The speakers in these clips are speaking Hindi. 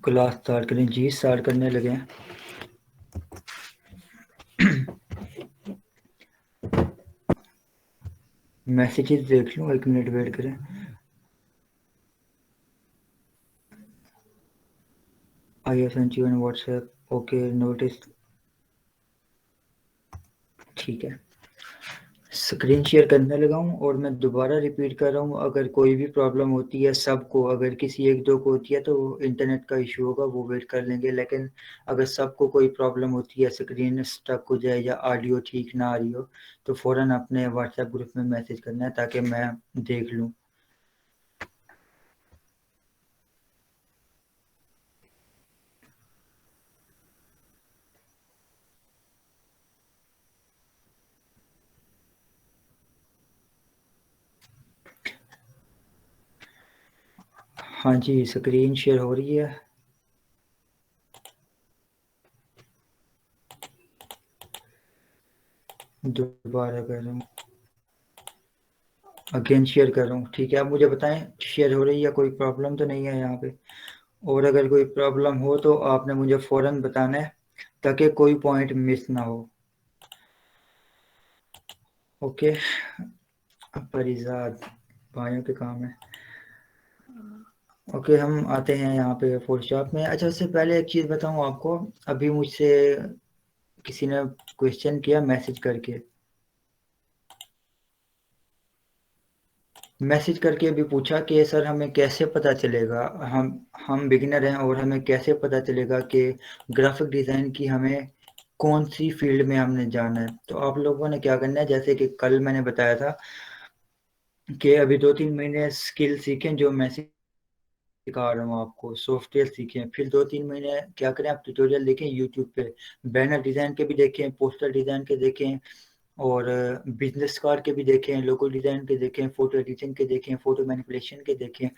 क्लास स्टार्ट करें जी, स्टार्ट करने लगे हैं। मैसेजेस देख लूँ, 1 मिनट वेट करें। I have sent you on WhatsApp, okay notice, ठीक है। स्क्रीन शेयर करने लगा हूँ और मैं दोबारा रिपीट कर रहा हूँ, अगर कोई भी प्रॉब्लम होती है सबको, अगर किसी एक दो को होती है तो इंटरनेट का इशू होगा, वो वेट कर लेंगे। लेकिन अगर सबको कोई प्रॉब्लम होती है, स्क्रीन स्टक हो जाए या ऑडियो ठीक ना आ रही हो, तो फ़ौरन अपने व्हाट्सएप ग्रुप में मैसेज करना है ताकि मैं देख लूँ। हाँ जी, स्क्रीन शेयर हो रही है। दोबारा कर रहा हूँ, अगेन शेयर कर रहा हूँ, ठीक है। आप मुझे बताएं शेयर हो रही है, कोई प्रॉब्लम तो नहीं है यहाँ पे? और अगर कोई प्रॉब्लम हो तो आपने मुझे फ़ौरन बताना है ताकि कोई पॉइंट मिस ना हो। ओके, परिजाद भाइयों के काम है। ओके, हम आते हैं यहाँ पे फोटोशॉप में। अच्छा, उससे पहले एक चीज़ बताऊँ आपको, अभी मुझसे किसी ने क्वेश्चन किया मैसेज करके भी पूछा कि सर हमें कैसे पता चलेगा, हम बिगिनर हैं और हमें कैसे पता चलेगा कि ग्राफिक डिज़ाइन की हमें कौन सी फील्ड में हमने जाना है। तो आप लोगों ने क्या करना है, जैसे कि कल मैंने बताया था कि अभी 2-3 महीने स्किल सीखें, जो मैं सिखा रहा हूँ आपको, सॉफ्टवेयर सीखें। फिर 2-3 महीने क्या करें, आप ट्यूटोरियल देखें यूट्यूब पे, बैनर डिज़ाइन के भी देखें, पोस्टर डिज़ाइन के देखें, और बिजनेस कार्ड के भी देखें, लोगो डिज़ाइन के देखें, फ़ोटो एडिटिंग के देखें, फ़ोटो मैनिपुलेशन के देखें,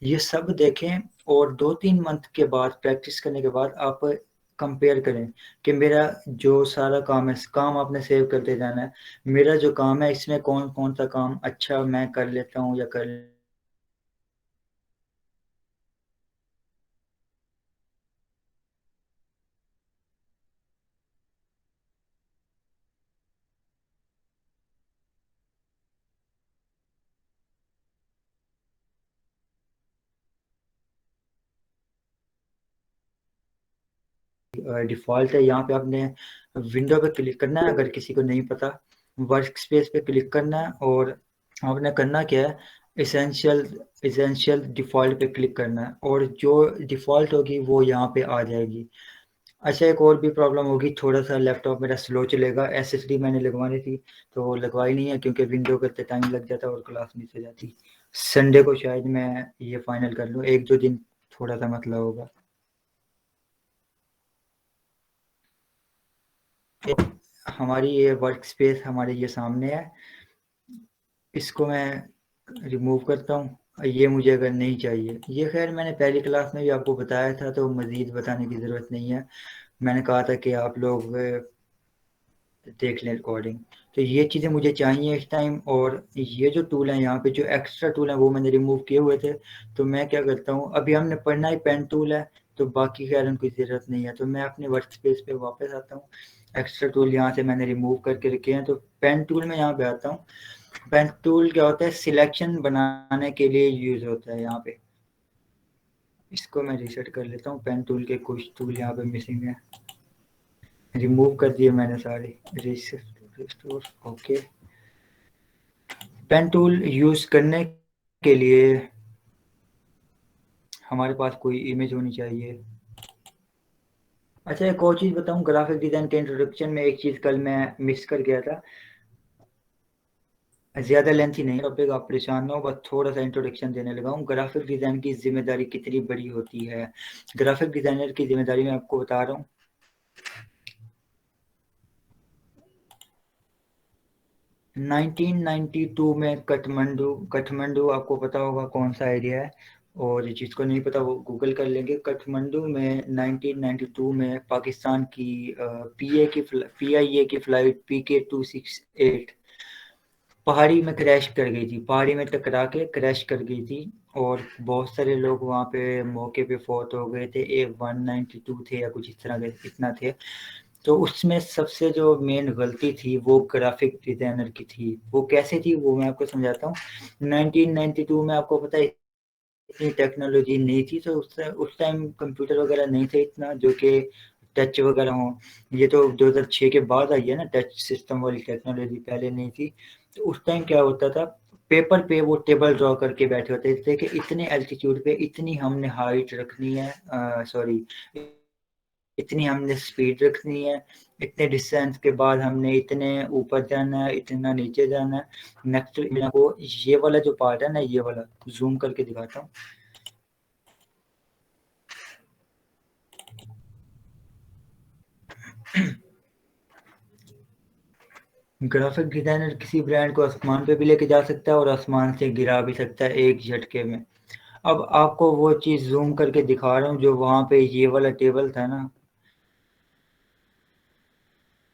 ये सब देखें। और 2-3 मंथ के बाद प्रैक्टिस करने के बाद आप कंपेयर करें कि मेरा जो सारा काम है, काम आपने सेव करते जाना है, मेरा जो काम है इसमें कौन कौन सा काम अच्छा मैं कर लेता हूँ या कर डिफ़ॉल्ट है। यहाँ पे आपने विंडो पे क्लिक करना है, अगर किसी को नहीं पता, वर्क स्पेस पे क्लिक करना है और आपने करना क्या है, इसेंशियल इसेंशियल डिफ़ॉल्ट पे क्लिक करना है और जो डिफ़ॉल्ट होगी वो यहाँ पे आ जाएगी। अच्छा, एक और भी प्रॉब्लम होगी, थोड़ा सा लैपटॉप मेरा स्लो चलेगा, एसएसडी मैंने लगवानी थी तो वो लगवाई नहीं है क्योंकि विंडो करते टाइम लग जाता और क्लास मिस हो जाती। संडे को शायद मैं ये फाइनल कर लूँ, 1-2 दिन थोड़ा सा मतलब होगा। हमारी ये वर्क स्पेस हमारे ये सामने है, इसको मैं रिमूव करता हूँ, ये मुझे अगर नहीं चाहिए, ये खैर मैंने पहली क्लास में भी आपको बताया था तो मज़ीद बताने की ज़रूरत नहीं है। मैंने कहा था कि आप लोग देख लें रिकॉर्डिंग। तो ये चीज़ें मुझे चाहिए इस टाइम, और ये जो टूल हैं यहाँ पे, जो एक्स्ट्रा टूल हैं वो मैंने रिमूव किए हुए थे। तो मैं क्या करता हूँ, अभी हमने पढ़ना ही पेन टूल है तो बाकी खैर उनकी ज़रूरत नहीं है, तो मैं अपने वर्क स्पेस पे वापस आता हूँ। एक्स्ट्रा टूल यहाँ से मैंने रिमूव करके रखे हैं, तो पेन टूल में यहाँ पे आता हूँ। पेन टूल क्या होता है, सिलेक्शन बनाने के लिए यूज़ होता है यहाँ पे। इसको मैं रीसेट कर लेता हूँ, पेन टूल के कुछ टूल यहाँ पे मिसिंग है, रिमूव कर दिए मैंने सारे। Restore, okay. Pen tool use करने के लिए हमारे पास कोई इमेज होनी चाहिए। अच्छा, एक और चीज़ बताऊँ, ग्राफिक डिज़ाइन के इंट्रोडक्शन में एक चीज़ कल मैं मिस कर गया था। ज़्यादा लेंथी नहीं टॉपिक, आप परेशान ना हो, बस थोड़ा सा इंट्रोडक्शन देने लगा हूँ। ग्राफिक डिज़ाइन की जिम्मेदारी कितनी बड़ी होती है, ग्राफिक डिज़ाइनर की जिम्मेदारी मैं आपको बता रहा हूँ। 1992 में काठमांडू आपको पता होगा कौन सा एरिया है, और जिसको नहीं पता वो गूगल कर लेंगे। काठमांडू में 1992 में पाकिस्तान की पीआईए की फ़्लाइट PK-268 पहाड़ी में क्रैश कर गई थी, पहाड़ी में टकरा के क्रैश कर गई थी। और बहुत सारे लोग वहाँ पे मौके पे फौत हो गए थे। 192 थे या कुछ इस तरह के इतना थे। तो उसमें सबसे जो मेन गलती थी वो ग्राफिक डिजाइनर की थी। वो कैसे थी वो मैं आपको समझाता हूँ। 1992 में आपको पता है इतनी टेक्नोलॉजी नहीं थी, तो उस टाइम कंप्यूटर वगैरह नहीं थे इतना जो कि टच वगैरह हो। ये तो 2006 के बाद आई है ना टच सिस्टम वाली टेक्नोलॉजी, पहले नहीं थी। तो उस टाइम क्या होता था, पेपर पे वो टेबल ड्रॉ करके बैठे होते थे कि इतने एल्टीट्यूड पे इतनी हमने हाइट रखनी है, सॉरी इतनी हमने स्पीड रखनी है, इतने डिस्टेंस के बाद हमने इतने ऊपर जाना है, इतना नीचे जाना है। नेक्स्ट मैं आपको ये वाला जो पार्ट है ना, ये वाला जूम करके दिखाता हूँ। ग्राफिक डिजाइनर किसी ब्रांड को आसमान पे भी लेके जा सकता है और आसमान से गिरा भी सकता है एक झटके में। अब आपको वो चीज़ जूम करके दिखा रहा हूँ जो वहाँ पे ये वाला टेबल था ना,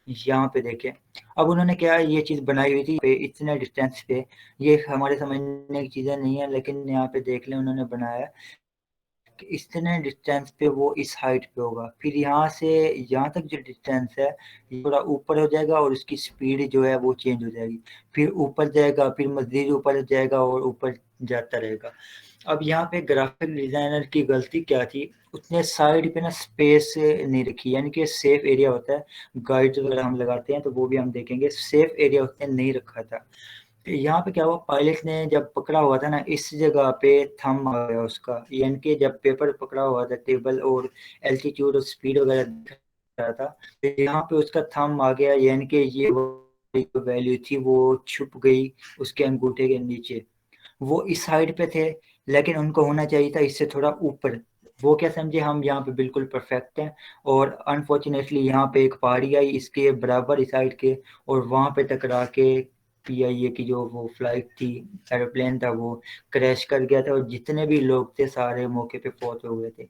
यहाँ पे देखें। अब उन्होंने क्या ये चीज़ बनाई हुई थी पे इतने डिस्टेंस पे, ये हमारे समझने की चीज़ें नहीं है, लेकिन यहाँ पे देख लें उन्होंने बनाया कि इतने डिस्टेंस पे वो इस हाइट पे होगा। फिर यहाँ से यहाँ तक जो डिस्टेंस है ये थोड़ा ऊपर हो जाएगा और उसकी स्पीड जो है वो चेंज हो जाएगी। फिर ऊपर जाएगा, फिर मज़ीद ऊपर जाएगा और ऊपर जाता रहेगा। अब यहाँ पे ग्राफिक डिज़ाइनर की गलती क्या थी, उसने साइड पे ना स्पेस नहीं रखी, यानी कि सेफ एरिया होता है, गाइड्स वगैरह हम लगाते हैं तो वो भी हम देखेंगे, सेफ एरिया उसने नहीं रखा था। यहाँ पे क्या हुआ, पायलट ने जब पकड़ा हुआ था ना इस जगह पे थंब आ गया उसका, यानी कि जब पेपर पकड़ा हुआ था टेबल और एल्टीट्यूड और स्पीड वगैरह दिख रहा था, तो यहाँ पे उसका थंब आ गया, यानी कि ये जो वैल्यू थी वो छुप गई उसके अंगूठे के नीचे। वो इस साइड पे थे, लेकिन उनको होना चाहिए था इससे थोड़ा ऊपर। वो क्या समझे हम यहाँ पे बिल्कुल परफेक्ट हैं, और अनफॉर्चुनेटली यहाँ पे एक पहाड़ी आई इसके बराबर इस साइड के, और वहाँ पे टकरा के पीआईए की जो वो फ्लाइट थी, एरोप्लेन था, वो क्रैश कर गया था और जितने भी लोग थे सारे मौके पे फौत हो गए थे।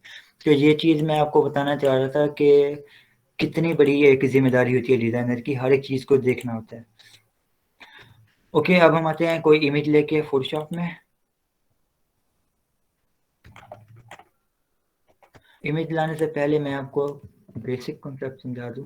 तो ये चीज़ मैं आपको बताना चाह रहा था कि कितनी बड़ी एक जिम्मेदारी होती है डिज़ाइनर की, हर एक चीज़ को देखना होता है। ओके, अब हम आते हैं कोई इमेज लेके फोटोशॉप में। इमेज लाने से पहले मैं आपको बेसिक कॉन्सेप्ट समझा दूं।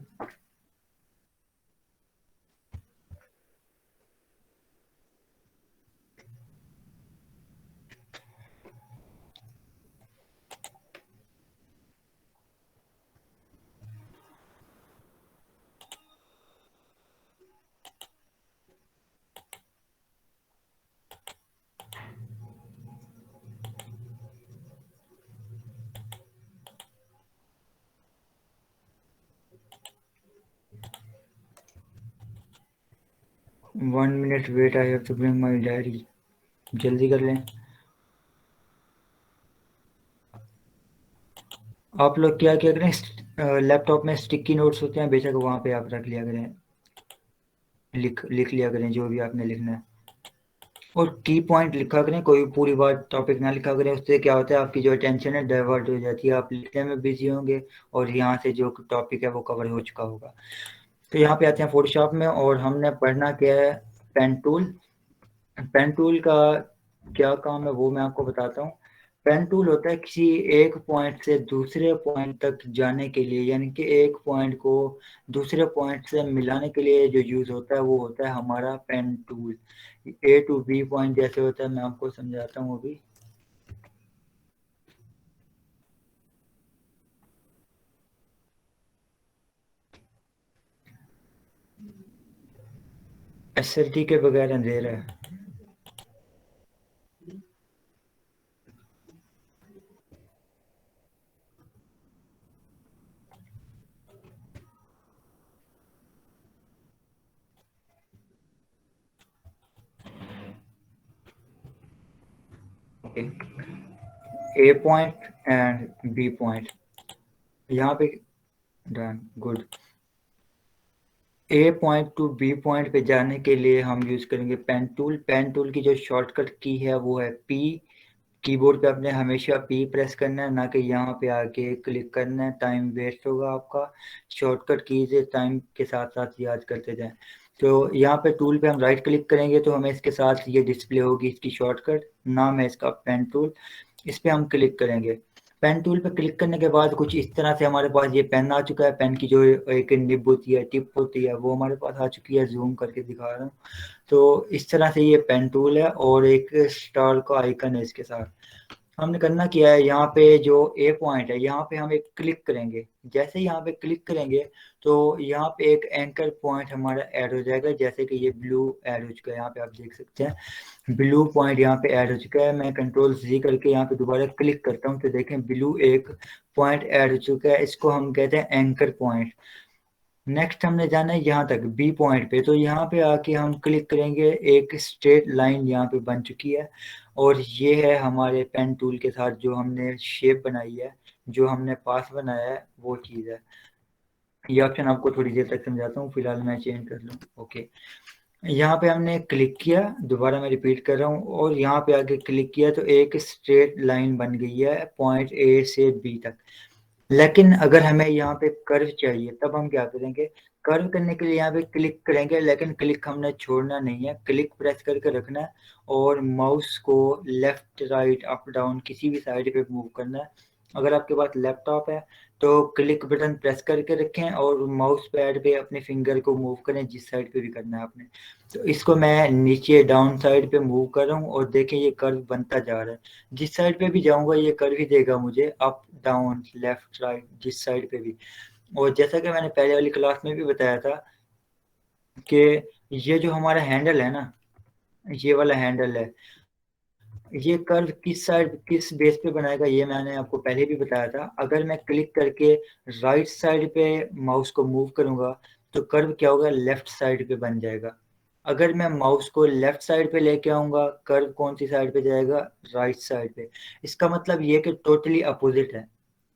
1 minute wait, I have to bring my diary. जल्दी कर लें। आप लोग क्या क्या करें, लैपटॉप में स्टिकी नोट्स होते हैं, बेशक वहाँ पे आप रख लिया करें, लिख लिख लिया करें जो भी आपने लिखना है। और की पॉइंट लिखा करें, कोई पूरी बात टॉपिक ना लिखा करें, उससे क्या होता है आपकी जो अटेंशन है डाइवर्ट हो जाती है, आप लिखने में बिजी होंगे और यहाँ से जो टॉपिक है वो कवर हो चुका होगा। तो यहाँ पे आते हैं फोटोशॉप में, और हमने पढ़ना क्या है, पेन टूल। पेन टूल का क्या काम है वो मैं आपको बताता हूँ। पेन टूल होता है किसी एक पॉइंट से दूसरे पॉइंट तक जाने के लिए, यानी कि एक पॉइंट को दूसरे पॉइंट से मिलाने के लिए जो यूज होता है वो होता है हमारा pen tool. A to B point जैसे होता है, मैं आपको समझाता हूँ अभी। एसएसडी के बगैर अंधेरा है। ए पॉइंट एंड बी पॉइंट, यहाँ पे डन, गुड। ए पॉइंट टू बी पॉइंट पे जाने के लिए हम यूज करेंगे पेन टूल। पेन टूल की जो शॉर्टकट की है वो है पी। कीबोर्ड पे आपने हमेशा पी प्रेस करना है, ना कि यहाँ पे आके क्लिक करना है, टाइम वेस्ट होगा आपका। शॉर्टकट कीज टाइम के साथ साथ याद करते जाएं। तो यहाँ पे टूल पे हम राइट क्लिक करेंगे तो हमें इसके साथ ये डिस्प्ले होगी, इसकी शॉर्टकट नाम है इसका पेन टूल। इस पे हम क्लिक करेंगे। पेन टूल पे क्लिक करने के बाद कुछ इस तरह से हमारे पास ये पेन आ चुका है। पेन की जो एक निब होती है, टिप होती है, वो हमारे पास आ चुकी है। जूम करके दिखा रहा हूँ। तो इस तरह से ये पेन टूल है और एक स्टार का आइकन है इसके साथ। हमने करना क्या है, यहाँ पे जो ए पॉइंट है यहाँ पे हम एक क्लिक करेंगे। जैसे ही यहाँ पे क्लिक करेंगे तो यहाँ पे एक एंकर पॉइंट हमारा ऐड हो जाएगा। जैसे कि ये ब्लू ऐड हो चुका है, यहाँ पे आप देख सकते हैं ब्लू पॉइंट यहाँ पे ऐड हो चुका है। मैं कंट्रोल जी करके यहाँ पे दोबारा क्लिक करता हूँ तो देखें ब्लू एक पॉइंट ऐड हो चुका है। इसको हम कहते हैं एंकर पॉइंट। नेक्स्ट हमने जाना है यहाँ तक बी पॉइंट पे। तो यहाँ पे आके हम क्लिक करेंगे, एक स्ट्रेट लाइन यहाँ पे बन चुकी है। और ये है हमारे पेन टूल के साथ जो हमने शेप बनाई है, जो हमने पास बनाया है, वो चीज़ है। ये ऑप्शन आपको थोड़ी देर तक समझाता हूँ, फिलहाल मैं चेंज कर लूँ। ओके, यहाँ पे हमने क्लिक किया, दोबारा मैं रिपीट कर रहा हूँ, और यहाँ पे आके क्लिक किया तो एक स्ट्रेट लाइन बन गई है पॉइंट ए से बी तक। लेकिन अगर हमें यहाँ पे कर्व चाहिए तब हम क्या करेंगे, कर्व करने के लिए यहाँ पे क्लिक करेंगे, लेकिन क्लिक हमने छोड़ना नहीं है, क्लिक प्रेस करके रखना है और माउस को लेफ्ट राइट अप डाउन किसी भी साइड पे मूव करना है। अगर आपके पास लैपटॉप है तो क्लिक बटन प्रेस करके रखें और माउस पैड पे अपने फिंगर को मूव करें जिस साइड पे भी करना है आपने। तो इसको मैं नीचे डाउन साइड पे मूव कर रहा हूँ और देखें ये कर्व बनता जा रहा है। जिस साइड पे भी जाऊंगा ये कर्व ही देगा मुझे, अप डाउन लेफ्ट राइट जिस साइड पे भी। और जैसा कि मैंने पहले वाली क्लास में भी बताया था कि ये जो हमारा हैंडल है ना, ये वाला हैंडल है, ये कर्व किस साइड किस बेस पे बनाएगा ये मैंने आपको पहले भी बताया था। अगर मैं क्लिक करके राइट साइड पे माउस को मूव करूंगा तो कर्व क्या होगा, लेफ्ट साइड पे बन जाएगा। अगर मैं माउस को लेफ्ट साइड पे लेके आऊंगा, कर्व कौन सी साइड पे जाएगा, राइट साइड पे। इसका मतलब ये कि टोटली अपोजिट है।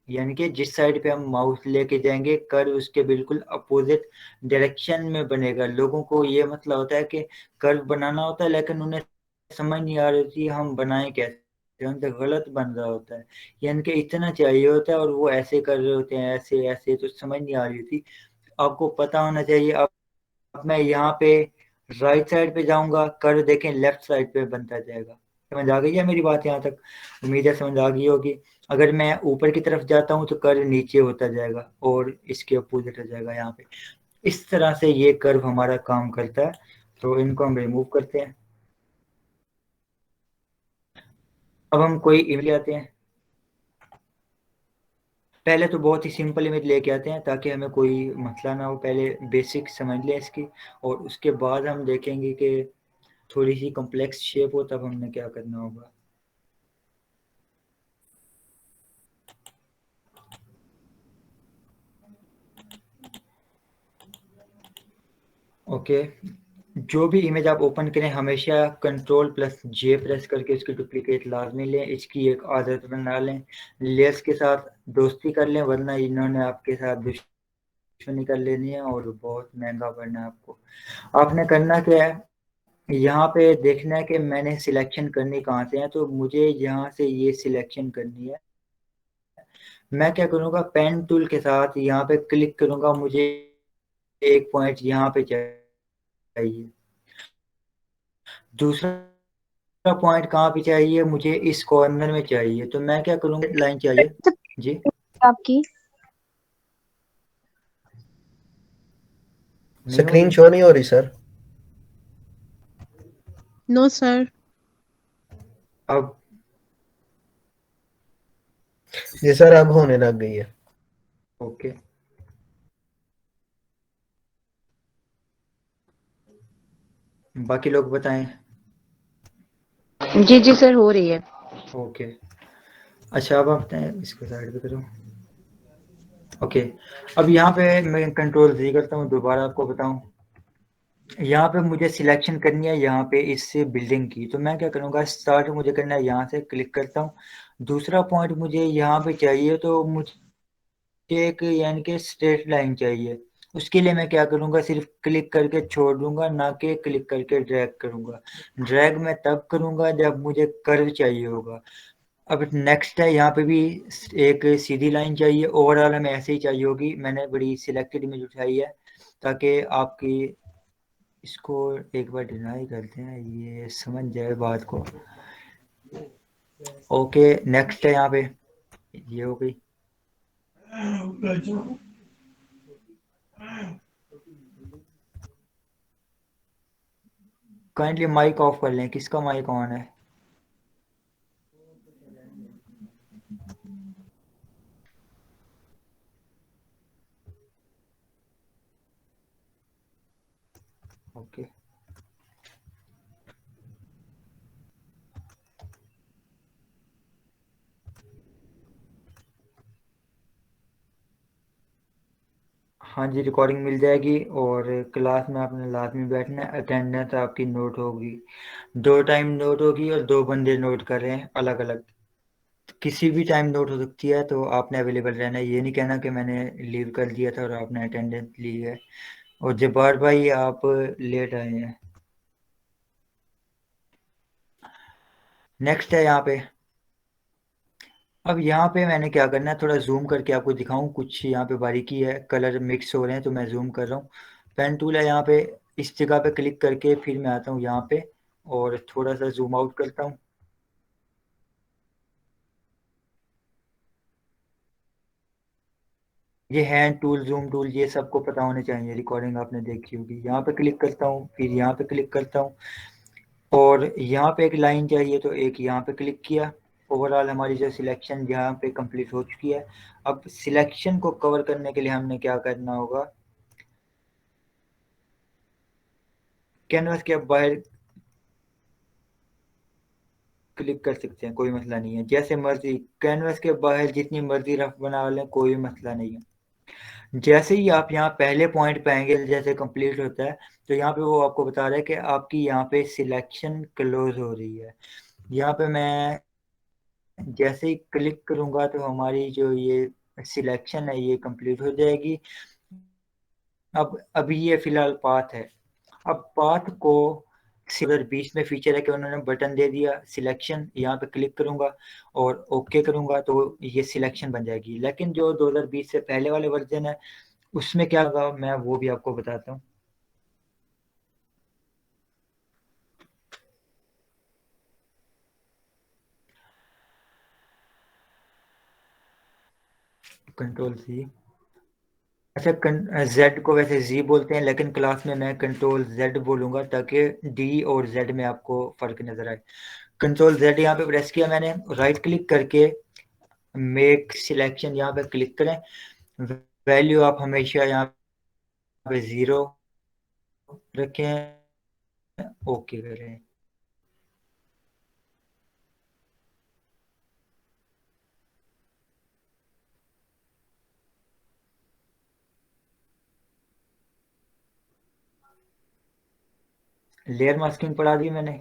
यानी कि जिस साइड पे हम माउस लेके जाएंगे कर्व उसके बिल्कुल अपोजिट डायरेक्शन में बनेगा। लोगों को ये मतलब होता है कि कर्व बनाना होता है लेकिन उन्हें समझ नहीं आ रही थी हम बनाए कैसे, उनसे गलत बन रहा होता है। यानी कि इतना चाहिए होता है और वो ऐसे कर रहे होते हैं, ऐसे ऐसे, तो समझ नहीं आ रही थी। आपको पता होना चाहिए। अब मैं यहाँ पे राइट साइड पे जाऊंगा, कर्व देखें लेफ्ट साइड पे बनता जाएगा। समझ आ गई है मेरी बात यहाँ तक? उम्मीद है समझ आ गई होगी। अगर मैं ऊपर की तरफ जाता हूँ तो कर्व नीचे होता जाएगा और इसके अपोजिट हो जाएगा यहाँ पे। इस तरह से ये कर्व हमारा काम करता है। तो इनको हम रिमूव करते हैं। अब हम कोई इमेज आते हैं। पहले तो बहुत ही सिंपल इमेज लेके आते हैं ताकि हमें कोई मसला ना हो। पहले बेसिक समझ लें इसकी और उसके बाद हम देखेंगे कि थोड़ी सी कॉम्प्लेक्स शेप हो तब हमने क्या करना होगा। ओके, जो भी इमेज आप ओपन करें हमेशा कंट्रोल प्लस जे प्रेस करके इसकी डुप्लीकेट लाजमी लें। इसकी एक आदत बना लें, लेयर्स के साथ दोस्ती कर लें, वरना इन्होंने आपके साथ दुश्मनी कर लेनी है और बहुत महंगा पड़ना है आपको। आपने करना क्या है, यहाँ पे देखना है कि मैंने सिलेक्शन करनी कहाँ से है। तो मुझे यहाँ से ये सिलेक्शन करनी है। मैं क्या करूँगा, पेन टूल के साथ यहाँ पे क्लिक करूँगा, मुझे एक पॉइंट यहाँ पे चाहिए। दूसरा पॉइंट कहाँ पे चाहिए, मुझे इस कॉर्नर में चाहिए। तो मैं क्या करूँगा, लाइन चाहिए जी। आपकी नहीं हो स्क्रीन रही? शो नहीं हो रही सर। No sir. अब जी सर, अब होने लग गई है। ओके, बाकी लोग बताएं। जी जी सर, हो रही है। ओके, अच्छा अब आप बताएं, इसको साइड पे करो। ओके, अब यहाँ पे मैं कंट्रोल जी करता हूँ, दोबारा आपको बताऊँ। यहाँ पे मुझे सिलेक्शन करनी है यहाँ पे इस बिल्डिंग की। तो मैं क्या करूँगा, स्टार्ट मुझे करना है, यहाँ से क्लिक करता हूँ। दूसरा पॉइंट मुझे यहाँ पे चाहिए, तो मुझे एक यानी कि स्ट्रेट लाइन चाहिए। उसके लिए मैं क्या करूँगा, सिर्फ क्लिक करके छोड़ दूंगा, ना कि क्लिक करके ड्रैग करूँगा। ड्रैग मैं तब करूँगा जब मुझे कर्व चाहिए होगा। अब नेक्स्ट है, यहाँ पे भी एक सीधी लाइन चाहिए। ओवरऑल हमें ऐसे ही चाहिए होगी। मैंने बड़ी सिलेक्टेड इमेज उठाई है ताकि आपकी इसको एक बार डिनाई करते हैं, ये समझ जाए बात को। ओके, नेक्स्ट है यहाँ पे, ये हो गई। काइंडली माइक ऑफ कर लें, किसका माइक ऑन है? ओके, हाँ जी, रिकॉर्डिंग मिल जाएगी और क्लास में आपने लाजमी बैठना है। अटेंडेंस आपकी नोट होगी, 2 टाइम नोट होगी और 2 बंदे नोट कर रहे हैं अलग अलग। किसी भी टाइम नोट हो सकती है, तो आपने अवेलेबल रहना है। ये नहीं कहना कि मैंने लीव कर दिया था और आपने अटेंडेंस ली है। और जब्बार भाई, आप लेट आए हैं। नेक्स्ट है यहाँ पे। अब यहाँ पे मैंने क्या करना है, थोड़ा जूम करके आपको दिखाऊं, कुछ यहाँ पे बारीकी है, कलर मिक्स हो रहे हैं तो मैं जूम कर रहा हूँ। पेन टूल है यहाँ पे, इस जगह पे क्लिक करके फिर मैं आता हूँ यहाँ पे और थोड़ा सा जूम आउट करता हूँ। ये हैंड टूल, जूम टूल, ये सबको पता होने चाहिए, रिकॉर्डिंग आपने देखी होगी। यहाँ पे क्लिक करता हूँ, फिर यहाँ पे क्लिक करता हूँ और यहाँ पे एक लाइन चाहिए तो एक यहाँ पे क्लिक किया। ओवरऑल हमारी जो सिलेक्शन यहाँ पे कंप्लीट हो चुकी है। अब सिलेक्शन को कवर करने के लिए हमने क्या करना होगा, कैनवास के बाहर क्लिक कर सकते हैं, कोई मसला नहीं है। जैसे मर्जी कैनवास के बाहर जितनी मर्जी रफ बना लें, कोई मसला नहीं है। जैसे ही आप यहाँ पहले पॉइंट पे आएंगे, जैसे कंप्लीट होता है, तो यहाँ पे वो आपको बता रहा है कि आपकी यहाँ पे सिलेक्शन क्लोज हो रही है। यहाँ पे मैं जैसे ही क्लिक करूंगा तो हमारी जो ये सिलेक्शन है ये कंप्लीट हो जाएगी। अब अभी ये फिलहाल पाथ है। अब पाथ को सिर्फ बीच में फीचर है कि उन्होंने बटन दे दिया सिलेक्शन, यहाँ पे क्लिक करूंगा और ओके करूंगा तो ये सिलेक्शन बन जाएगी। लेकिन जो 2020 से पहले वाले वर्जन है, उसमें क्या होगा मैं वो भी आपको बताता हूँ। कंट्रोल सी, अच्छा, जेड को वैसे जी बोलते हैं, लेकिन क्लास में मैं कंट्रोल जेड बोलूंगा ताकि डी और जेड में आपको फर्क नजर आए। कंट्रोल जेड यहाँ पे प्रेस किया मैंने, राइट क्लिक करके मेक सिलेक्शन यहाँ पे क्लिक करें। वैल्यू आप हमेशा यहाँ पे 0 रखें, ओके करें। लेयर मास्किंग पढ़ा दी मैंने,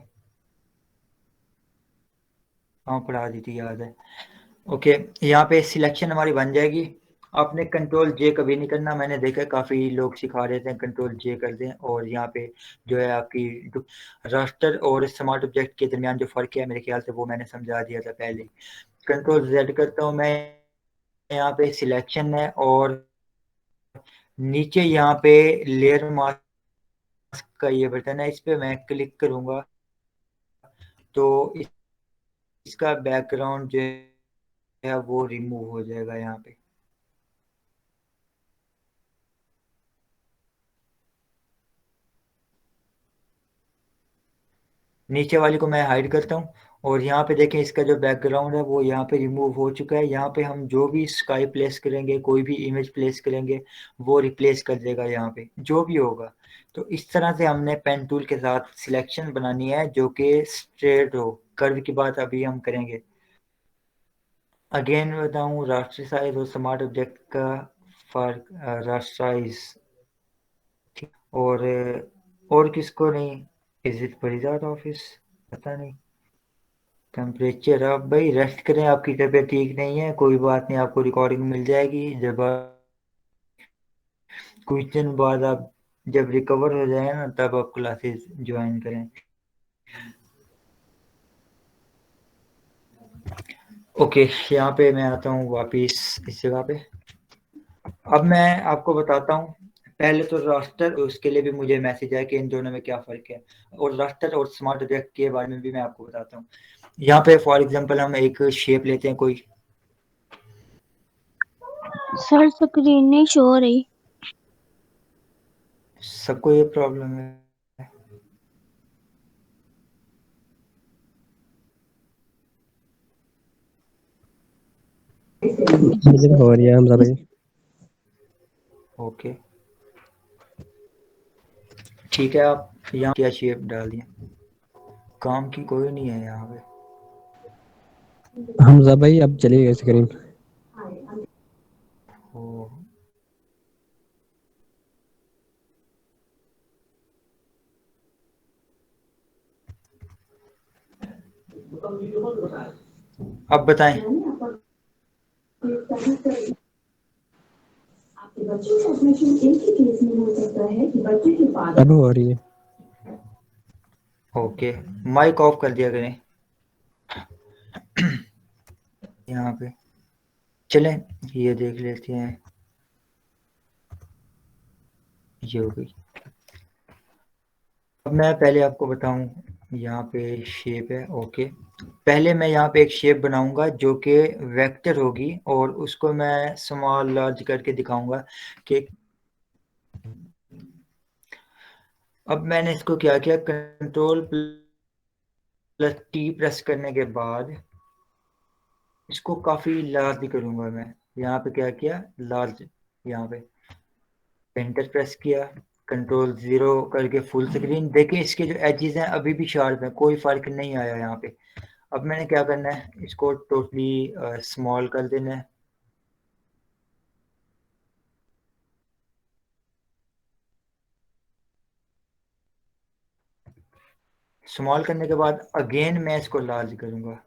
हाँ पढ़ा दी थी, याद है। ओके, यहाँ पे सिलेक्शन हमारी बन जाएगी। आपने कंट्रोल जे कभी नहीं करना, मैंने देखा है काफ़ी लोग सिखा रहे थे कंट्रोल जे कर दें। और यहाँ पे जो है आपकी रास्टर और स्मार्ट ऑब्जेक्ट के दरमियान जो फ़र्क है, मेरे ख्याल से वो मैंने समझा दिया था पहले। कंट्रोल जेड करता हूँ मैं, यहाँ पे सिलेक्शन है और नीचे यहाँ पे लेयर मास्क का ये बटन है, इस पे मैं क्लिक करूँगा तो इसका बैकग्राउंड जो है वो रिमूव हो जाएगा। यहाँ पे नीचे वाली को मैं हाइड करता हूँ और यहाँ पे देखें इसका जो बैकग्राउंड है वो यहाँ पे रिमूव हो चुका है। यहाँ पे हम जो भी स्काई प्लेस करेंगे, कोई भी इमेज प्लेस करेंगे, वो रिप्लेस कर देगा यहाँ पे जो भी होगा। तो इस तरह से हमने पेन टूल के साथ सिलेक्शन बनानी है जो कि स्ट्रेट हो। कर्व की बात अभी हम करेंगे। अगेन बताऊँ, रास्टर साइज और स्मार्ट ऑब्जेक्ट का फर्क, रास्टराइज और किसको नहीं, इज इट फरीदाद ऑफिस, पता नहीं। टेम्परेचर, आप भाई रेस्ट करें, आपकी तबीयत ठीक नहीं है, कोई बात नहीं, आपको रिकॉर्डिंग मिल जाएगी। जब कुछ दिन बाद आप जब रिकवर हो जाए ना, तब आप क्लासेस ज्वाइन करें। ओके, यहाँ पे मैं आता हूँ वापिस इस जगह पे। अब मैं आपको बताता हूँ पहले तो रास्टर, उसके लिए भी मुझे मैसेज आया कि इन दोनों में क्या फ़र्क है, और रास्टर और स्मार्ट ऑब्जेक्ट के बारे में भी मैं आपको बताता हूँ। यहाँ पे फॉर एग्जांपल हम एक शेप लेते हैं कोई। सर स्क्रीन नहीं शो हो रही। सबको ये प्रॉब्लम है। मुझे तो हो रही है हमजा भाई। ओके ठीक है, आप यहाँ क्या शेप डाल दिए, काम की कोई नहीं है यहाँ पे। हमजा भाई अब चली गई स्क्रीन। ओ, अब बताएं। अब हो रही है। ओके, माइक ऑफ कर दिया करें यहाँ पे। चलें ये देख लेते हैं, ये हो गई। अब मैं पहले आपको बताऊं, यहाँ पे शेप है। ओके, पहले मैं यहाँ पे एक शेप बनाऊंगा जो कि वेक्टर होगी, और उसको मैं स्मॉल लार्ज करके दिखाऊंगा कि। अब मैंने इसको क्या किया, कंट्रोल प्लस टी प्रेस करने के बाद इसको काफी लार्ज करूंगा मैं। यहाँ पे क्या किया, लार्ज, यहाँ पे एंटर प्रेस किया, कंट्रोल 0 करके फुल स्क्रीन। देखिए इसके जो एजेस हैं अभी भी शार्प है, कोई फर्क नहीं आया यहाँ पे। अब मैंने क्या करना है, इसको टोटली स्मॉल कर देना है। स्मॉल करने के बाद अगेन मैं इसको लार्ज करूंगा।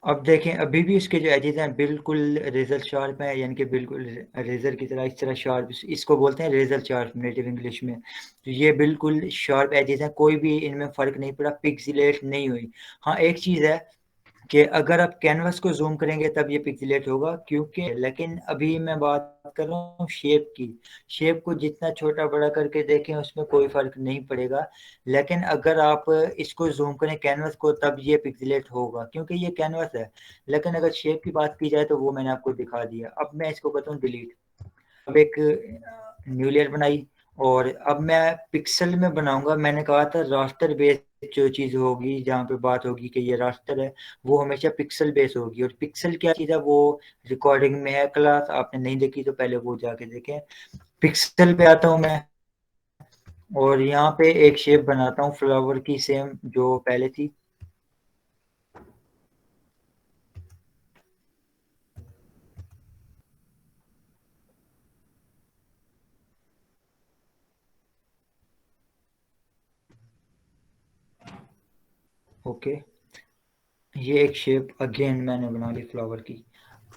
अब देखें अभी भी इसके जो एजेस हैं बिल्कुल रेजर शार्प है, यानी कि बिल्कुल रेजर की तरह, इस तरह शार्प। इसको बोलते हैं रेजर शार्प नेटिव इंग्लिश में। तो ये बिल्कुल शार्प एजेस हैं, कोई भी इनमें फ़र्क नहीं पड़ा, पिक्सेलेट नहीं हुई। हाँ एक चीज़ है कि अगर आप कैनवस को जूम करेंगे तब ये पिक्सेलेट होगा, क्योंकि लेकिन अभी मैं बात कर रहा हूँ शेप की। शेप को जितना छोटा बड़ा करके देखें उसमें कोई फर्क नहीं पड़ेगा, लेकिन अगर आप इसको जूम करें कैनवस को तब ये पिक्सेलेट होगा, क्योंकि ये कैनवस है। लेकिन अगर शेप की बात की जाए तो वो मैंने आपको दिखा दिया। अब मैं इसको करता हूँ डिलीट। अब एक न्यू लेयर बनाई, और अब मैं पिक्सल में बनाऊंगा। मैंने कहा था रास्टर बेस जो चीज़ होगी, जहाँ पे बात होगी कि ये रास्टर है, वो हमेशा पिक्सल बेस होगी। और पिक्सल क्या चीज़ है वो रिकॉर्डिंग में है, क्लास आपने नहीं देखी तो पहले वो जाके देखें। पिक्सल पे आता हूँ मैं, और यहाँ पे एक शेप बनाता हूँ फ्लावर की, सेम जो पहले थी। ओके, ये एक शेप अगेन मैंने बना ली फ्लावर की।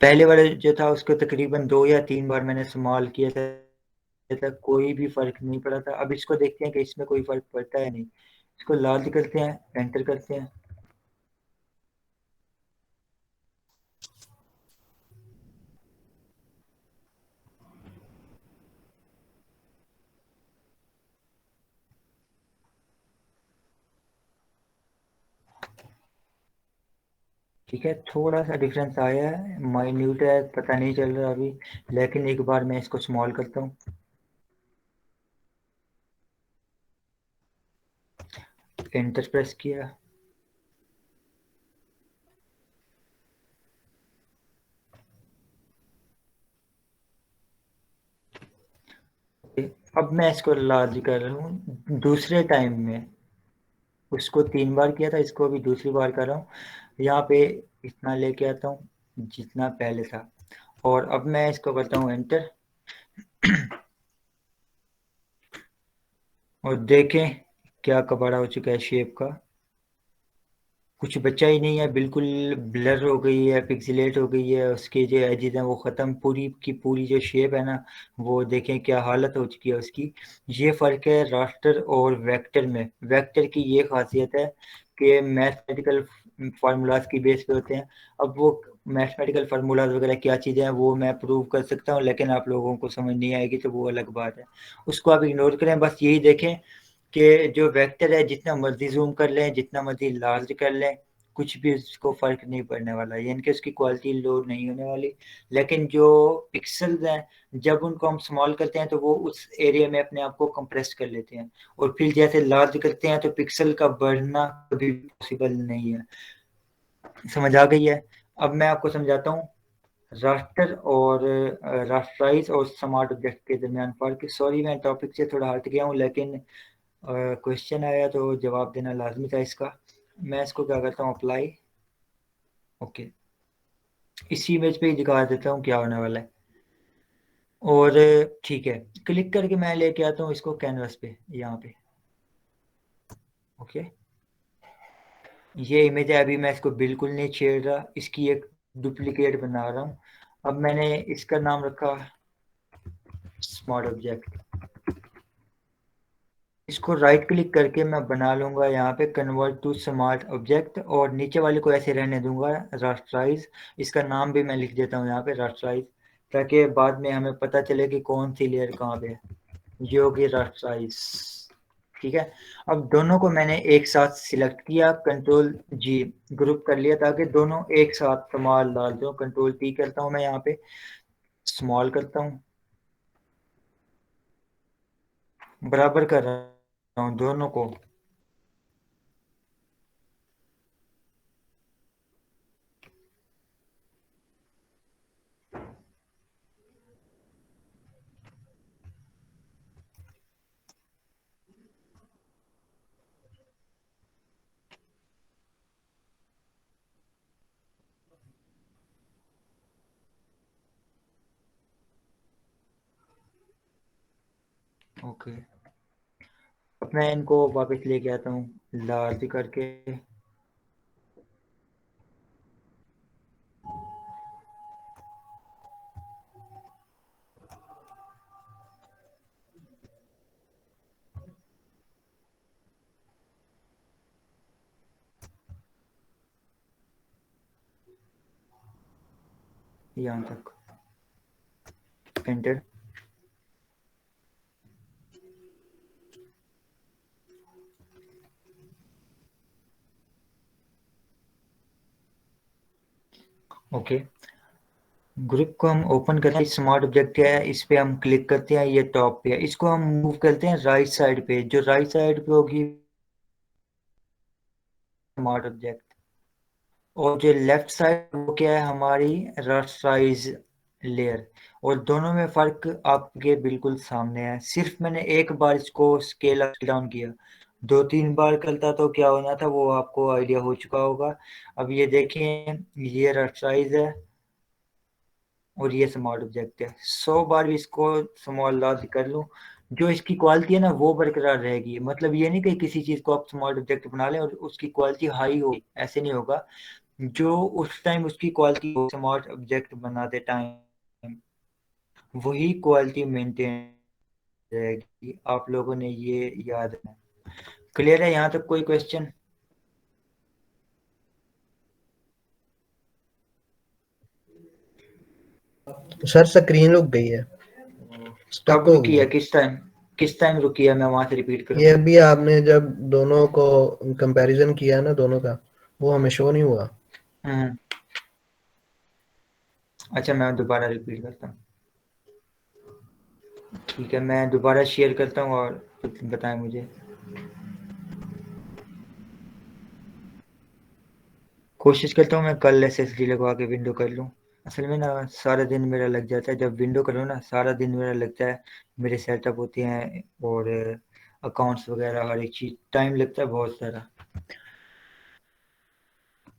पहले वाले जो था उसको तकरीबन 2 या 3 बार मैंने इस्तेमाल किया था, कोई भी फर्क नहीं पड़ा था। अब इसको देखते हैं कि इसमें कोई फर्क पड़ता है नहीं। इसको लार्ज करते हैं, एंटर करते हैं। ठीक है, थोड़ा सा डिफरेंस आया है, माइन्यूट है, पता नहीं चल रहा अभी, लेकिन एक बार मैं इसको स्मॉल करता हूँ। एंटर प्रेस किया। अब मैं इसको लार्ज कर रहा हूँ दूसरे टाइम में। उसको 3 बार किया था, इसको अभी दूसरी बार कर रहा हूँ। यहाँ पे इतना लेके आता हूँ जितना पहले था, और अब मैं इसको करता हूँ एंटर। और देखें क्या कबाड़ा हो चुका है शेप का, कुछ बचा ही नहीं है, बिल्कुल ब्लर हो गई है, पिक्सेलेट हो गई है। उसके जो एजेस हैं वो ख़त्म, पूरी की पूरी जो शेप है ना, वो देखें क्या हालत हो चुकी है उसकी। ये फ़र्क है रास्टर और वेक्टर में। वेक्टर की ये खासियत है कि मैथमेटिकल फार्मूलाज की बेस पे होते हैं। अब वो मैथमेटिकल फार्मूलाज वगैरह क्या चीज़ें हैं वो मैं प्रूव कर सकता हूँ, लेकिन आप लोगों को समझ नहीं आएगी तो वो अलग बात है, उसको आप इग्नोर करें। बस यही देखें कि जो वेक्टर है जितना मर्जी जूम कर लें, जितना मर्जी लार्ज कर लें, कुछ भी उसको फर्क नहीं पड़ने वाला, यानी कि उसकी क्वालिटी लो नहीं होने वाली। लेकिन जो पिक्सल्स हैं जब उनको हम स्मॉल करते हैं तो वो उस एरिया में अपने आप को कंप्रेस कर लेते हैं, और फिर जैसे लार्ज करते हैं तो पिक्सल का बढ़ना कभी पॉसिबल नहीं है। समझ आ गई है? अब मैं आपको समझाता हूँ रास्टर और रास्टराइज और स्मार्ट ऑब्जेक्ट के दरमियान फर्क। सॉरी मैं टॉपिक से थोड़ा हट गया हूँ, लेकिन क्वेश्चन आया तो जवाब देना लाजमी था इसका। मैं इसको क्या करता हूँ, अप्लाई। ओके, इसी इमेज पे ही दिखा देता हूँ क्या होने वाला है। और ठीक है, क्लिक करके मैं लेके आता हूँ इसको कैनवस पे, यहाँ पे। ओके, ये इमेज है, अभी मैं इसको बिल्कुल नहीं छेड़ रहा, इसकी एक डुप्लीकेट बना रहा हूँ। अब मैंने इसका नाम रखा स्मार्ट ऑब्जेक्ट। इसको राइट क्लिक करके मैं बना लूंगा यहाँ पे कन्वर्ट टू स्मार्ट ऑब्जेक्ट, और नीचे वाले को ऐसे रहने दूंगा रास्टराइज। इसका नाम भी मैं लिख देता हूँ यहाँ पे रास्टराइज, ताकि बाद में हमें पता चले कि कौन सी लेयर कहाँ पे है। ये होगी रास्टराइज, ठीक है। अब दोनों को मैंने एक साथ सिलेक्ट किया, कंट्रोल जी ग्रुप कर लिया ताकि दोनों एक साथ स्मॉल डाल दूँ। कंट्रोल पी करता हूँ मैं यहाँ पे, स्मॉल करता हूँ, बराबर कर रहा हूँ दोनों को। ओके, अब मैं इनको वापस लेके आता हूँ लार्ज करके। यहाँ तक, एंटर। ओके, ग्रुप को हम ओपन करते हैं, स्मार्ट ऑब्जेक्ट है, इस पे हम क्लिक करते हैं, ये टॉप पे है। इसको हम मूव करते हैं राइट साइड पे, जो राइट साइड पे होगी स्मार्ट ऑब्जेक्ट, और जो लेफ्ट साइड वो क्या है, हमारी रास्टराइज लेयर। और दोनों में फर्क आपके बिल्कुल सामने है। सिर्फ मैंने एक बार इसको स्केल अप डाउन किया, 2-3 बार करता तो क्या होना था वो आपको आइडिया हो चुका होगा। अब ये देखें, ये रास्टराइज है और ये स्मॉल ऑब्जेक्ट है। 100 बार भी इसको स्मॉल लार्ज कर लूँ, जो इसकी क्वालिटी है ना वो बरकरार रहेगी। मतलब ये नहीं कि किसी चीज़ को आप स्मॉल ऑब्जेक्ट बना लें और उसकी क्वालिटी हाई हो, ऐसे नहीं होगा। जो उस टाइम उसकी क्वालिटी स्मार्ट ऑब्जेक्ट बनाते टाइम वही क्वालिटी मेंटेन रहेगी। आप लोगों ने ये याद रखना। क्लियर है यहाँ तक? कोई क्वेश्चन? सर स्क्रीन रुक गई है, स्टक कब हो रुकी गई है? है। किस टाइम रुकी है? मैं वहां से रिपीट करूँ? ये अभी आपने जब दोनों को कंपैरिजन किया ना दोनों का, वो हमें शो नहीं हुआ। अच्छा, मैं दोबारा रिपीट करता हूँ। ठीक है, मैं दोबारा शेयर करता हूँ और बताएं मुझे। कोशिश करता हूँ मैं कल SSD लगवा के विंडो कर लूँ। असल में ना सारा दिन मेरा लग जाता है, जब विंडो करो ना सारा दिन मेरा लगता है। मेरे सेटअप होते हैं और अकाउंट्स वगैरह, हर एक चीज़ टाइम लगता है बहुत सारा।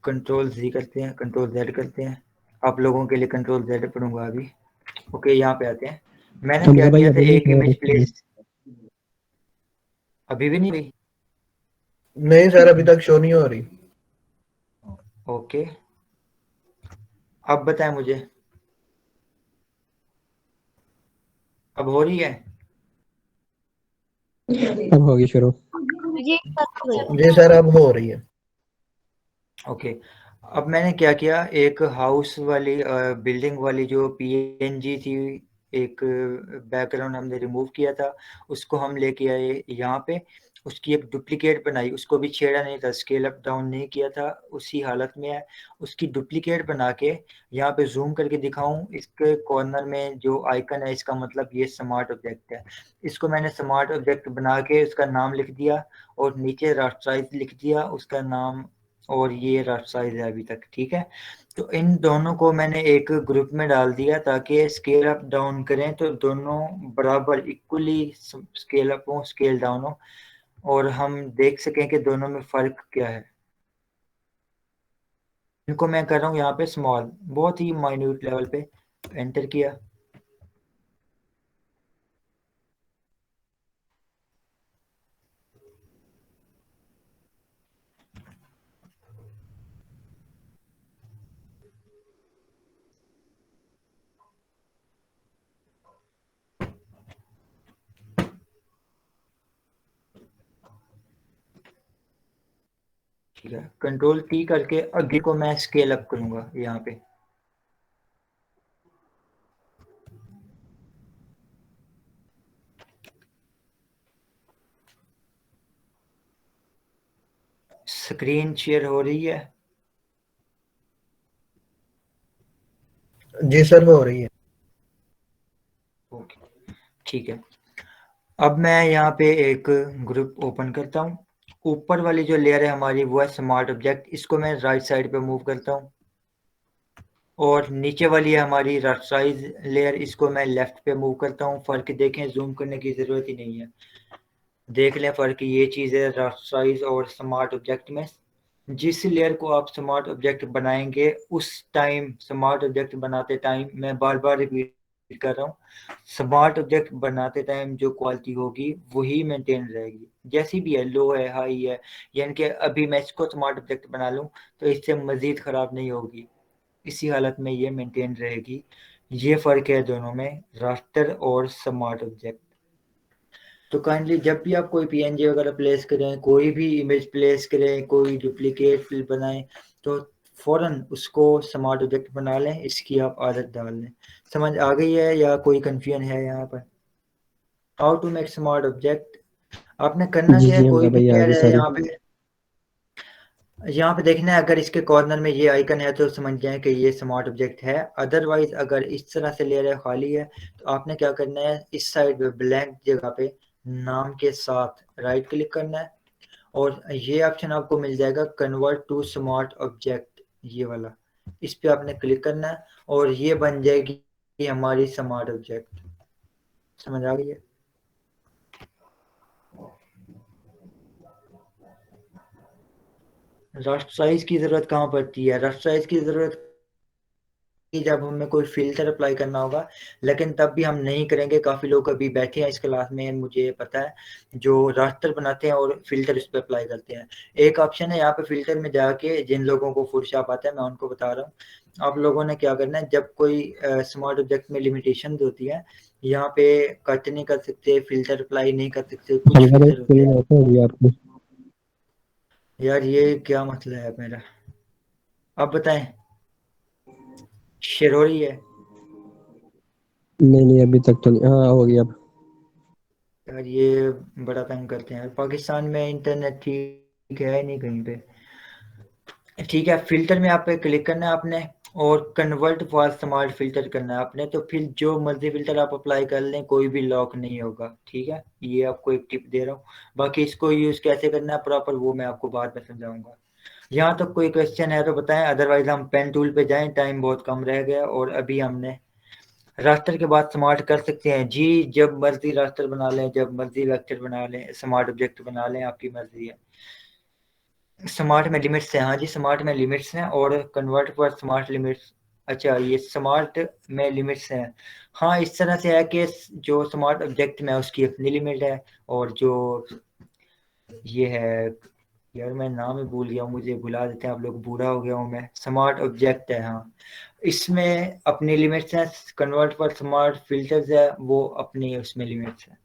कंट्रोल Z करते हैं, कंट्रोल Z करते हैं। आप लोगों के लिए कंट्रोल Z पढ़ूंगा अभी। ओके, यहाँ पे आते हैं। मैंने क्या हमजा भाई किया था, अभी भी एक हो इमेज रही है। प्लेस। अभी भी नहीं हुई? नहीं सर, अभी तक शो नहीं हो रही। ओके, अब बताएं मुझे, अब हो रही है? अब होगी शुरू। ये बात हो गई। जी सर, अब हो रही है। ओके, अब मैंने क्या किया, एक हाउस वाली बिल्डिंग वाली जो पीएनजी थी, एक बैकग्राउंड हमने रिमूव किया था, उसको हम लेके आए यहाँ पे, उसकी एक डुप्लीकेट बनाई, उसको भी छेड़ा नहीं था, स्केल अप डाउन नहीं किया था, उसी हालत में है। उसकी डुप्लीकेट बना के यहाँ पे जूम करके दिखाऊं, इसके कॉर्नर में जो आइकन है, इसका मतलब ये स्मार्ट ऑब्जेक्ट है। इसको मैंने स्मार्ट ऑब्जेक्ट बना के उसका नाम लिख दिया और नीचे रास्टराइज लिख दिया उसका नाम, और ये रास्टराइज है अभी तक, ठीक है। तो इन दोनों को मैंने एक ग्रुप में डाल दिया ताकि स्केल अप डाउन करें तो दोनों बराबर इक्वली स्केल अप हो, स्केल डाउन हो, और हम देख सकें कि दोनों में फ़र्क क्या है। इनको मैं कर रहा हूँ यहाँ पे स्मॉल, बहुत ही माइन्यूट लेवल पे, एंटर किया। ठीक है, कंट्रोल टी करके आगे को मैं स्केल अप करूँगा यहाँ पे। स्क्रीन शेयर हो रही है? जी सर, हो रही है। ओके, ठीक है। अब मैं यहाँ पे एक ग्रुप ओपन करता हूँ। ऊपर वाली जो लेयर है हमारी वो है स्मार्ट ऑब्जेक्ट, इसको मैं राइट साइड पे मूव करता हूँ। और नीचे वाली है हमारी रास्टराइज लेयर, इसको मैं लेफ्ट पे मूव करता हूँ। फर्क देखें, जूम करने की ज़रूरत ही नहीं है, देख लें फ़र्क। ये चीज़ है रास्टराइज और स्मार्ट ऑब्जेक्ट में। जिस लेयर को आप स्मार्ट ऑब्जेक्ट बनाएंगे उस टाइम, स्मार्ट ऑब्जेक्ट बनाते टाइम, मैं बार बार रिपीट कर रहा हूँ, स्मार्ट ऑब्जेक्ट बनाते टाइम जो क्वालिटी होगी वही मेंटेन रहेगी, जैसी भी है, लो है, हाई है। यानी कि अभी मैं इसको स्मार्ट ऑब्जेक्ट बना लूँ तो इससे मज़ीद ख़राब नहीं होगी, इसी हालत में ये मेंटेन रहेगी। ये फ़र्क है दोनों में, रास्टर और स्मार्ट ऑब्जेक्ट। तो काइंडली जब भी आप कोई पीएनजी वगैरह प्लेस करें, कोई भी इमेज प्लेस करें, कोई डुप्लीकेट फिल बनाएं, तो फ़ौरन उसको स्मार्ट ऑब्जेक्ट बना लें, इसकी आप आदत डाल लें। समझ आ गई है या कोई कन्फ्यूजन है यहाँ पर? How to make smart object, आपने करना जी क्या है, जी कोई हमजा भी भाई आ लेयर गई है सारी। यहाँ पे देखना है, अगर इसके कॉर्नर में ये आइकन है तो समझ जाएं कि ये स्मार्ट ऑब्जेक्ट है। अदरवाइज अगर इस तरह से लेयर है, खाली है, तो आपने क्या करना है, इस साइड पे ब्लैंक जगह पे नाम के साथ राइट क्लिक करना है, और ये ऑप्शन आपको मिल जाएगा कन्वर्ट टू स्मार्ट ऑब्जेक्ट, ये वाला, इस पे आपने क्लिक करना है और ये बन जाएगी हमारी स्मार्ट ऑब्जेक्ट। समझ आ गई है? रास्टराइज की जरूरत कहाँ पड़ती है? रास्टराइज की जरूरत कि जब हमें कोई फिल्टर अप्लाई करना होगा, लेकिन तब भी हम नहीं करेंगे। काफ़ी लोग अभी बैठे हैं इस क्लास में, मुझे पता है, जो रास्टर बनाते हैं और फिल्टर इस पर अप्लाई करते हैं। एक ऑप्शन है यहाँ पे फिल्टर में जाके, जिन लोगों को फोटोशॉप आता है मैं उनको बता रहा हूँ, आप लोगों ने क्या करना है, जब कोई स्मार्ट ऑब्जेक्ट में लिमिटेशन होती है, यहाँ पे कट नहीं कर सकते, फिल्टर अप्लाई नहीं कर सकते, कुछ हमजा भाई फीचर होते स्क्रीन हैं। ओपन होगी आपकी? यार ये क्या मतलब है मेरा, आप बताएं, शेयर हो रही है? नहीं नहीं अभी तक तो नहीं, हाँ होगी अब। यार ये बड़ा तंग करते हैं, पाकिस्तान में इंटरनेट ठीक है नहीं कहीं पे। ठीक है, फिल्टर में आप पे क्लिक करना है आपने, और कन्वर्ट फॉर स्मार्ट फिल्टर करना है आपने, तो फिर जो मर्जी फिल्टर आप अप्लाई कर लें, कोई भी लॉक नहीं होगा, ठीक है। ये आपको एक टिप दे रहा हूँ, बाकी इसको यूज़ कैसे करना है प्रॉपर वो मैं आपको बाद में समझाऊंगा। यहाँ तक कोई क्वेश्चन है तो बताएं, अदरवाइज हम पेन टूल पे जाएं, टाइम बहुत कम रह गया, और अभी हमने रास्टर के बाद स्मार्ट कर सकते हैं जी, जब मर्जी रास्टर बना लें, जब मर्जी वेक्टर बना लें, स्मार्ट ऑब्जेक्ट बना लें, आपकी मर्जी है। स्मार्ट में लिमिट्स है, हाँ जी स्मार्ट में लिमिट्स हैं, और कन्वर्ट पर स्मार्ट लिमिट्स। अच्छा, ये स्मार्ट में लिमिट्स हैं, हाँ इस तरह से है कि जो स्मार्ट ऑब्जेक्ट में उसकी अपनी लिमिट है, और जो ये है, यार मैं नाम ही भूल गया हूँ, मुझे भुला देते हैं आप लोग, बूढ़ा हो गया हूँ मैं। स्मार्ट ऑब्जेक्ट है, हाँ, इसमें अपनी लिमिट्स हैं। कन्वर्ट पर स्मार्ट फिल्टर्स है, वो अपनी उसमें लिमिट्स है।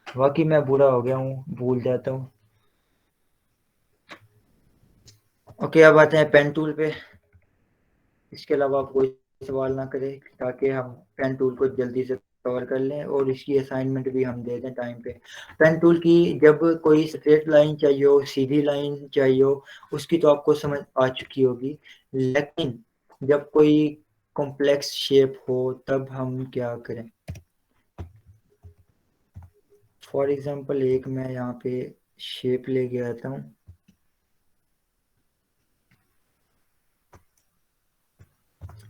बाकी मैं बूढ़ा हो गया हूँ, भूल जाता हूँ। ओके, अब आते हैं पेन टूल पे। इसके अलावा आप कोई सवाल ना करें ताकि हम पेन टूल को जल्दी से कवर कर लें और इसकी असाइनमेंट भी हम दे दें टाइम पे। पेन टूल की जब कोई स्ट्रेट लाइन चाहिए हो, सीधी लाइन चाहिए हो, उसकी तो आपको समझ आ चुकी होगी, लेकिन जब कोई कॉम्प्लेक्स शेप हो तब हम क्या करें। फॉर एग्जांपल एक मैं यहाँ पे शेप लेके आता हूँ।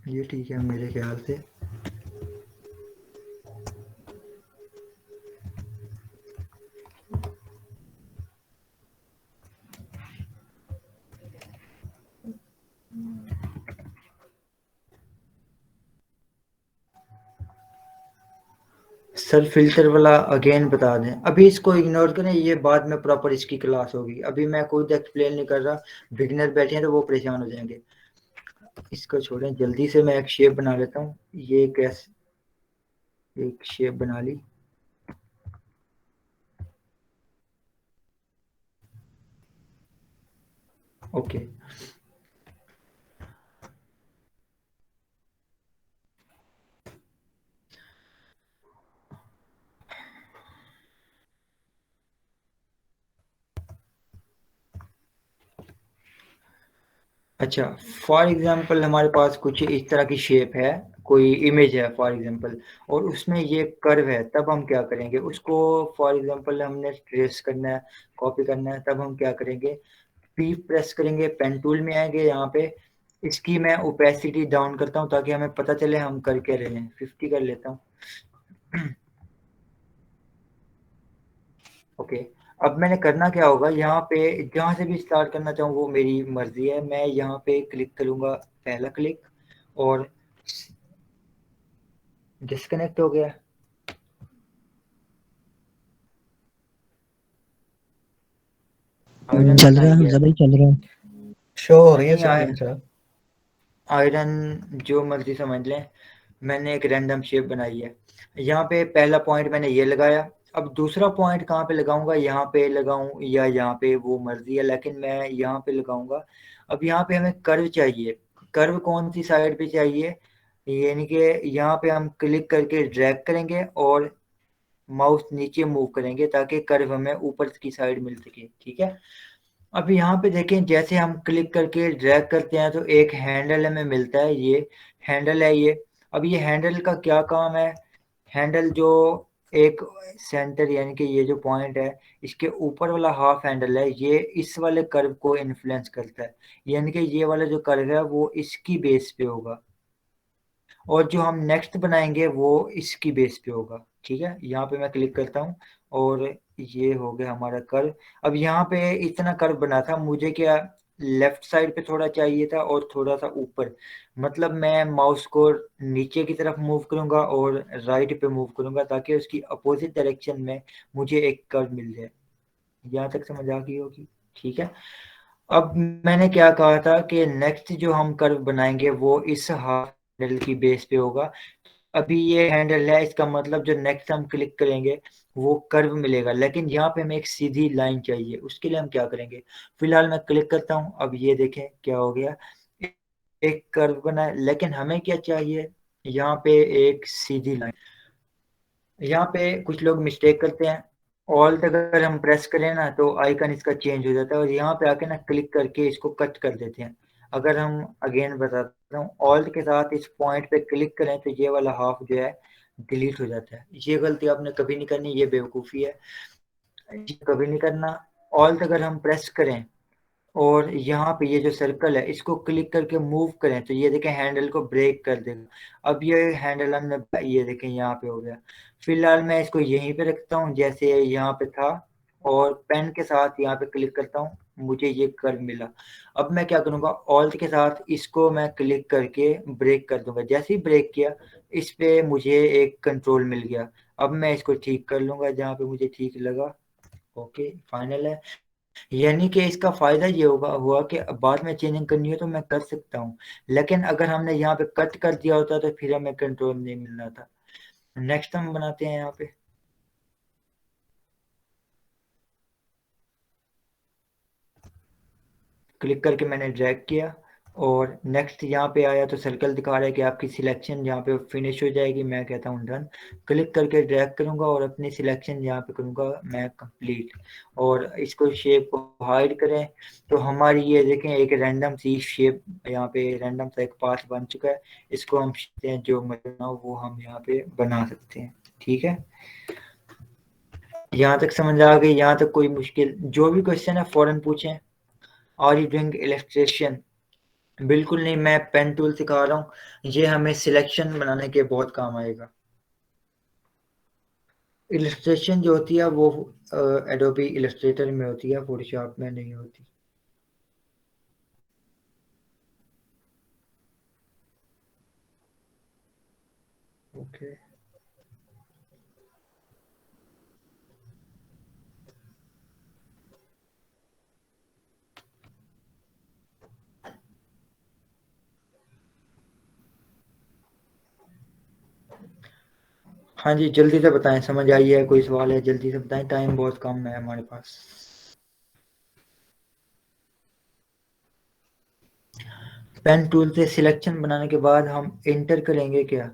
ये ठीक है मेरे ख्याल से। सर फिल्टर वाला अगेन बता दें, अभी इसको इग्नोर करें, ये बाद में प्रॉपर इसकी क्लास होगी, अभी मैं खुद एक्सप्लेन नहीं कर रहा, बिगिनर बैठे हैं तो वो परेशान हो जाएंगे। इसको छोड़ें, जल्दी से मैं एक शेप बना लेता हूँ। ये कैसे एक शेप बना ली। ओके, अच्छा फॉर एग्जांपल हमारे पास कुछ इस तरह की शेप है, कोई इमेज है फॉर एग्जांपल, और उसमें ये कर्व है, तब हम क्या करेंगे उसको। फॉर एग्जांपल हमने ट्रेस करना है, कॉपी करना है, तब हम क्या करेंगे, पी प्रेस करेंगे, पेन टूल में आएंगे, यहाँ पे इसकी मैं ओपेसिटी डाउन करता हूँ ताकि हमें पता चले हम कर क्या रहे हैं। 50 कर लेता हूँ। ओके, अब मैंने करना क्या होगा, यहाँ पे जहाँ से भी स्टार्ट करना चाहूँ वो मेरी मर्जी है। मैं यहाँ पे क्लिक करूँगा, पहला क्लिक, और डिस्कनेक्ट हो गया। आयरन चल कहाँ रहा है, गया? ज्यादा ही चल रहा है। शो हो रही है नहीं सेटिंग सर। आयरन जो मर्जी समझ लें। मैंने एक रैंडम शेप बनाई है, यहाँ पे पहला पॉइंट मैंने ये लगाया। अब दूसरा पॉइंट कहाँ पे लगाऊंगा, यहाँ पे लगाऊं या यहाँ पे, वो मर्जी है, लेकिन मैं यहाँ पे लगाऊंगा। अब यहाँ पे हमें कर्व चाहिए। कर्व कौन सी साइड पे चाहिए, यानी कि यहाँ पे हम क्लिक करके ड्रैग करेंगे और माउस नीचे मूव करेंगे ताकि कर्व हमें ऊपर की साइड मिल सके, ठीक है। अब यहाँ पे देखें, जैसे हम क्लिक करके ड्रैग करते हैं तो एक हैंडल हमें मिलता है, ये हैंडल है ये। अब ये हैंडल का क्या काम है, हैंडल जो एक सेंटर यानी कि ये जो पॉइंट है, इसके ऊपर वाला हाफ हैंडल है, ये इस वाले कर्व को इन्फ्लुएंस करता है, यानी कि ये वाला जो कर्व है वो इसकी बेस पे होगा, और जो हम नेक्स्ट बनाएंगे वो इसकी बेस पे होगा, ठीक है। यहाँ पे मैं क्लिक करता हूँ और ये हो गया हमारा कर्व। अब यहाँ पे इतना कर्व बना था, मुझे क्या लेफ्ट साइड पे थोड़ा चाहिए था और थोड़ा सा ऊपर, मतलब मैं माउस को नीचे की तरफ मूव करूंगा और राइट पे मूव करूंगा ताकि उसकी अपोजिट डायरेक्शन में मुझे एक कर्व मिल जाए। यहाँ तक समझ आ गई होगी, ठीक है। अब मैंने क्या कहा था कि नेक्स्ट जो हम कर्व बनाएंगे वो इस हाफ हैंडल की बेस पे होगा। अभी ये हैंडल है, इसका मतलब जो नेक्स्ट हम क्लिक करेंगे वो कर्व मिलेगा, लेकिन यहाँ पे हमें एक सीधी लाइन चाहिए। उसके लिए हम क्या करेंगे, फिलहाल मैं क्लिक करता हूँ, अब ये देखें क्या हो गया, एक कर्व बना है, लेकिन हमें क्या चाहिए, यहाँ पे एक सीधी लाइन। यहाँ पे कुछ लोग मिस्टेक करते हैं, ऑल्ट अगर हम प्रेस करें ना तो आइकन इसका चेंज हो जाता है, और यहाँ पे आके ना क्लिक करके इसको कट कर देते हैं। अगर हम अगेन बताता हूँ, ऑल्ट के साथ इस पॉइंट पे क्लिक करें तो ये वाला हाफ जो है डिलीट हो जाता है। ये गलती आपने कभी नहीं करनी, ये बेवकूफ़ी है, ये कभी नहीं करना। ऑल्ट अगर हम प्रेस करें और यहाँ पे ये जो सर्कल है इसको क्लिक करके मूव करें तो ये देखें हैंडल को ब्रेक कर देगा। अब ये हैंडल हमने, ये देखें यहाँ पे हो गया। फिलहाल मैं इसको यहीं पे रखता हूँ जैसे यहाँ पे था, और पेन के साथ यहाँ पे क्लिक करता हूँ, मुझे ये कर्व मिला। अब मैं क्या करूँगा, ऑल्ट के साथ इसको मैं क्लिक करके ब्रेक कर दूंगा। जैसे ही ब्रेक किया इस पे मुझे एक कंट्रोल मिल गया। अब मैं इसको ठीक कर लूंगा जहाँ पे मुझे ठीक लगा। ओके, फाइनल है। यानी कि इसका फायदा ये हुआ कि बाद में चेंजिंग करनी हो तो मैं कर सकता हूँ, लेकिन अगर हमने यहाँ पे कट कर दिया होता तो फिर हमें कंट्रोल नहीं मिलना था। नेक्स्ट हम बनाते हैं यहाँ पे। क्लिक करके मैंने ड्रैग किया और नेक्स्ट यहाँ पे आया तो सर्कल दिखा रहा है कि आपकी सिलेक्शन यहाँ पे फिनिश हो जाएगी। मैं कहता हूँ डन, क्लिक करके ड्रैग करूँगा और अपनी सिलेक्शन यहाँ पे करूँगा मैं कंप्लीट, और इसको शेप को हाइड करें तो हमारी ये देखें एक रैंडम सी शेप यहाँ पे रैंडम सा एक पाथ बन चुका है। इसको हम जो बनाओ वो हम यहाँ पे बना सकते हैं। ठीक है, यहाँ तक समझ आ गई? यहाँ तक कोई मुश्किल? जो भी क्वेश्चन है फौरन पूछें। Are you doing illustration? बिल्कुल नहीं, मैं पेन टूल सिखा रहा हूँ, ये हमें सिलेक्शन बनाने के बहुत काम आएगा। इलस्ट्रेशन जो होती है वो एडोबी इलस्ट्रेटर में होती है, फोटोशॉप में नहीं होती। ओके हाँ जी, जल्दी से बताएं, समझ आई है? कोई सवाल है जल्दी से बताएं, टाइम बहुत कम है हमारे पास। पेन टूल से सिलेक्शन बनाने के बाद हम इंटर करेंगे क्या?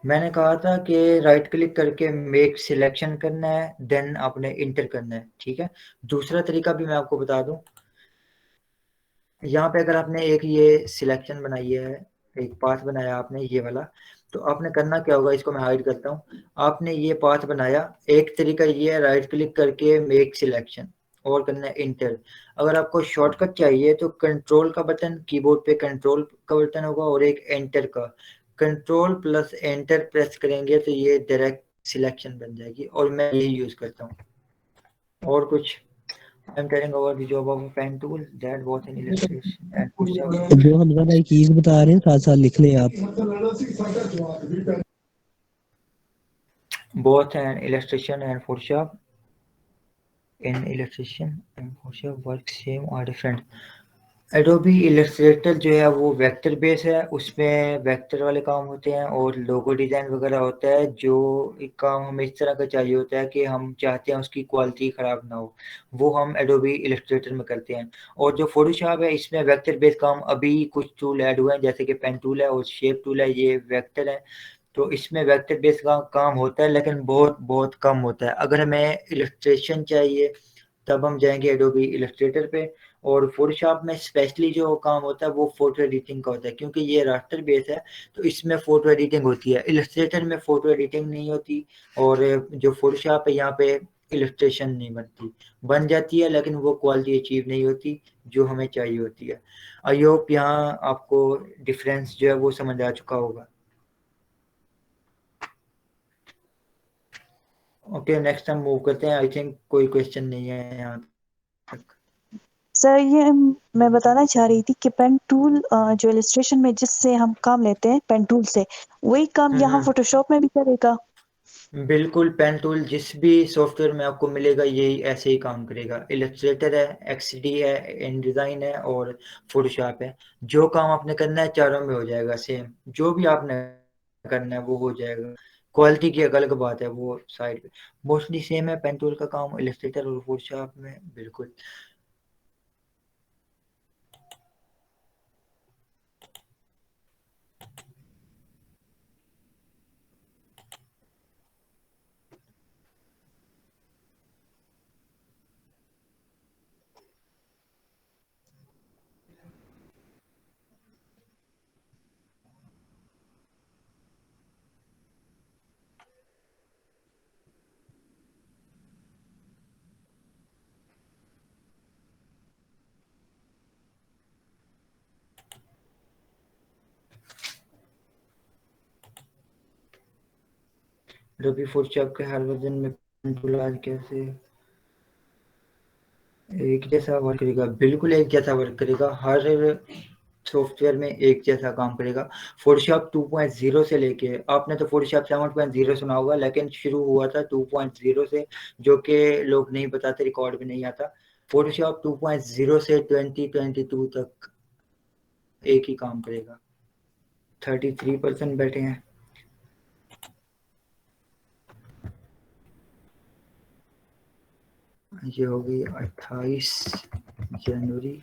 मैंने कहा था कि राइट क्लिक करके मेक सिलेक्शन करना है, देन आपने इंटर करना है। ठीक है, दूसरा तरीका भी मैं आपको बता दूं। यहाँ पे अगर आपने एक ये सिलेक्शन बनाई है, एक पाथ बनाया आपने ये वाला, तो आपने करना क्या होगा, इसको मैं हाइड करता हूँ। आपने ये पाथ बनाया, एक तरीका ये है राइट क्लिक करके मेक सिलेक्शन और करना है इंटर। अगर आपको शॉर्टकट चाहिए तो कंट्रोल का बटन, कीबोर्ड पे कंट्रोल का बटन होगा और एक एंटर का, कंट्रोल प्लस एंटर प्रेस करेंगे तो ये डायरेक्ट सिलेक्शन बन जाएगी, और मैं यही यूज करता हूँ। और कुछ? I'm telling about the job of a pen tool that was in illustration and push up. जो हमजा भाई कीज बता रहे हैं साथ साथ लिख लें आप। Both an illustration and Photoshop. In illustration and Photoshop work same or different. Adobe Illustrator जो है वो वेक्टर बेस है, उसमें वेक्टर वाले काम होते हैं और लोगो डिज़ाइन वगैरह होता है। जो एक काम हमें इस तरह का चाहिए होता है कि हम चाहते हैं उसकी क्वालिटी ख़राब ना हो, वो हम एडोबी इलस्ट्रेटर में करते हैं। और जो फोटोशॉप है इसमें वेक्टर बेस काम, अभी कुछ टूल ऐड हुए हैं जैसे कि पेन टूल है और शेप टूल है, ये वेक्टर है। तो इसमें वेक्टर बेस का काम होता है लेकिन बहुत बहुत कम होता है। अगर हमें इलस्ट्रेशन चाहिए तब हम जाएंगे एडोबी इलस्ट्रेटर पे। और फोटोशॉप में स्पेशली जो काम होता है वो फोटो एडिटिंग का होता है, क्योंकि ये रास्टर बेस है तो इसमें फोटो एडिटिंग होती है। इलस्ट्रेटर में फोटो एडिटिंग नहीं होती, और जो फोटोशॉप है यहाँ पे इलस्ट्रेशन नहीं बनती, बन जाती है लेकिन वो क्वालिटी अचीव नहीं होती जो हमें चाहिए होती है। आई होप यहाँ आपको डिफरेंस जो है वो समझ आ चुका होगा। ओके, नेक्स्ट हम मूव करते हैं। आई थिंक कोई क्वेश्चन नहीं है यहाँ तक। सर ये मैं बताना चाह रही थी कि पेन टूल जो इलस्ट्रेशन में जिससे हम काम लेते हैं पेन टूल से, वही काम यहाँ फोटोशॉप में भी करेगा? बिल्कुल, पेन टूल जिस भी सॉफ्टवेयर में आपको मिलेगा यही ऐसे ही काम करेगा। इलस्ट्रेटर है, एक्सडी है, इनडिज़ाइन है और फोटोशॉप है। जो काम आपने करना है चारों में हो जाएगा सेम, जो भी आपने करना है वो हो जाएगा। क्वालिटी की एक अलग बात है, वो साइड पे मोस्टली सेम है। पेन टूल का काम इलस्ट्रेटर और फोटोशॉप में बिल्कुल। रबी फोटोशॉप के हर वर्जन में पेन टूल आज कैसे एक जैसा वर्क करेगा? बिल्कुल एक जैसा वर्क करेगा, हर सॉफ्टवेयर में एक जैसा काम करेगा। फोटोशॉप 2.0 से लेके, आपने तो फोटोशॉप 7.0 सुना होगा लेकिन शुरू हुआ था 2.0 से, जो कि लोग नहीं बताते, रिकॉर्ड में नहीं आता। फोटोशॉप 2.0 से 2022 तक एक ही काम करेगा। 33% बैठे हैं। ये हो गई 28 जनवरी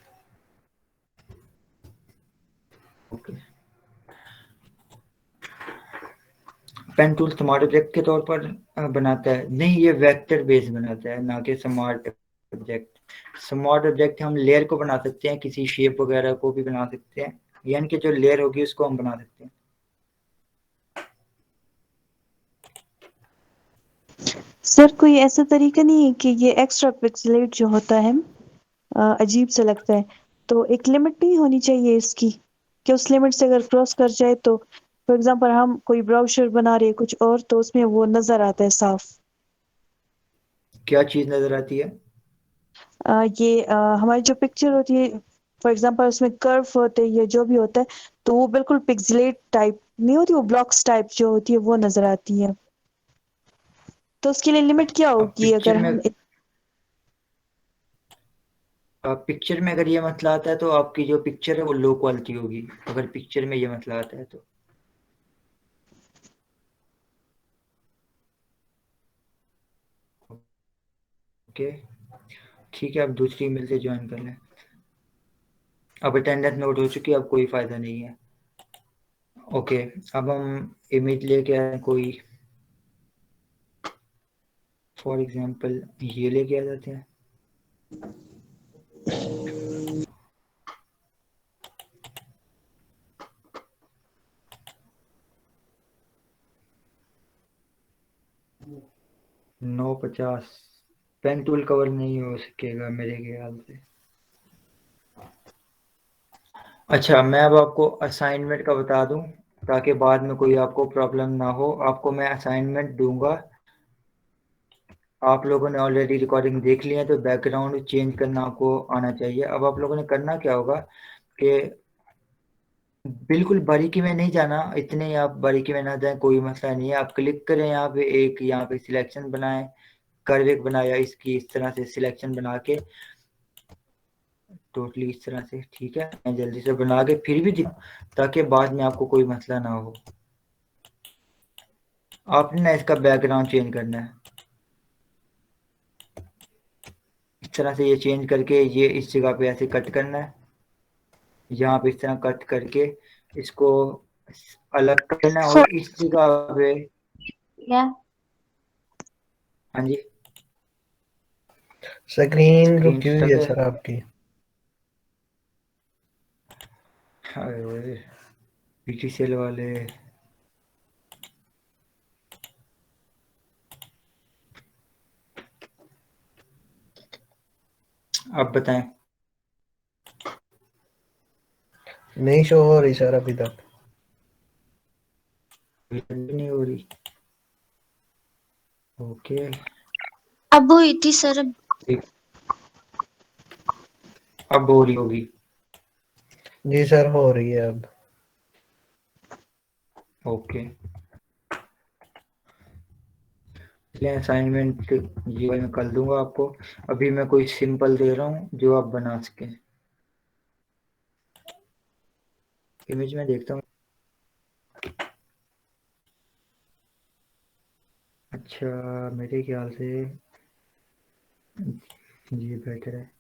okay. Pen tool smart object के तौर पर बनाता है? नहीं, ये वेक्टर बेस बनाता है, ना कि स्मार्ट ऑब्जेक्ट। स्मार्ट ऑब्जेक्ट हम लेयर को बना सकते हैं, किसी शेप वगैरह को भी बना सकते हैं, यानी कि जो लेयर होगी उसको हम बना सकते हैं। सर कोई ऐसा तरीका नहीं है कि ये एक्स्ट्रा पिक्सेलेट जो होता है अजीब सा लगता है, तो एक लिमिट नहीं होनी चाहिए इसकी कि उस लिमिट से अगर क्रॉस कर जाए तो फॉर एग्जांपल हम कोई ब्राउज़र बना रहे हैं कुछ और, तो उसमें वो नजर आता है साफ। क्या चीज नजर आती है? ये हमारी जो पिक्चर होती है फॉर एग्जांपल उसमें कर्व होते हैं या जो भी होता है, तो वो बिल्कुल पिक्सेलेट टाइप नहीं होती, वो ब्लॉक्स टाइप जो होती है वो नजर आती है। तो उसके लिए लिमिट क्या अब होगी अगर हम पिक्चर में अगर ये मसला आता है तो आपकी जो पिक्चर है वो लो क्वालिटी होगी, अगर पिक्चर में ये मसला आता है तो। ओके, ठीक है, आप दूसरी ईमेल से ज्वाइन कर लें। अब अटेंडेंस नोट हो चुकी है, अब कोई फायदा नहीं है। ओके, अब हम इमेज लेके आए कोई, फॉर एग्जांपल ये लेके आ जाते हैं। नौ 50 पेन टूल कवर नहीं हो सकेगा मेरे ख्याल से। अच्छा, मैं अब आपको असाइनमेंट का बता दूं ताकि बाद में कोई आपको प्रॉब्लम ना हो। आपको मैं असाइनमेंट दूंगा, आप लोगों ने ऑलरेडी रिकॉर्डिंग देख ली है, तो बैकग्राउंड चेंज करना आपको आना चाहिए। अब आप लोगों ने करना क्या होगा कि बिल्कुल बारीकी में नहीं जाना, इतने ही आप बारीकी में ना जाएं, कोई मसला नहीं है। आप क्लिक करें यहाँ पे, एक यहाँ पे सिलेक्शन बनाएं, कर्व एक बनाया, इसकी इस तरह से सिलेक्शन बना के टोटली इस तरह से, ठीक है, मैं जल्दी से बना के फिर भी ताकि बाद में आपको कोई मसला ना हो। आपने ना इसका बैकग्राउंड चेंज करना है, इस तरह से ये चेंज करके ये इस जगह पे ऐसे कट करना है, यहाँ पे इस तरह कट करके इसको अलग करना है, और इस जगह पे हाँ जी स्क्रीन स्क्रीन रुकी हुई स्टक है है। सर आपकी। पीटी सेल वाले आप बताएं। नहीं शो हो रही सर अभी तक। नहीं हो रही? ओके, अब हुई थी सर। अब हो रही होगी। जी सर हो रही है अब। ओके, असाइनमेंट ये मैं कर दूंगा आपको। अभी मैं कोई सिंपल दे रहा हूँ जो आप बना सकें। इमेज में देखता हूँ। अच्छा, मेरे ख्याल से ये बेटर है।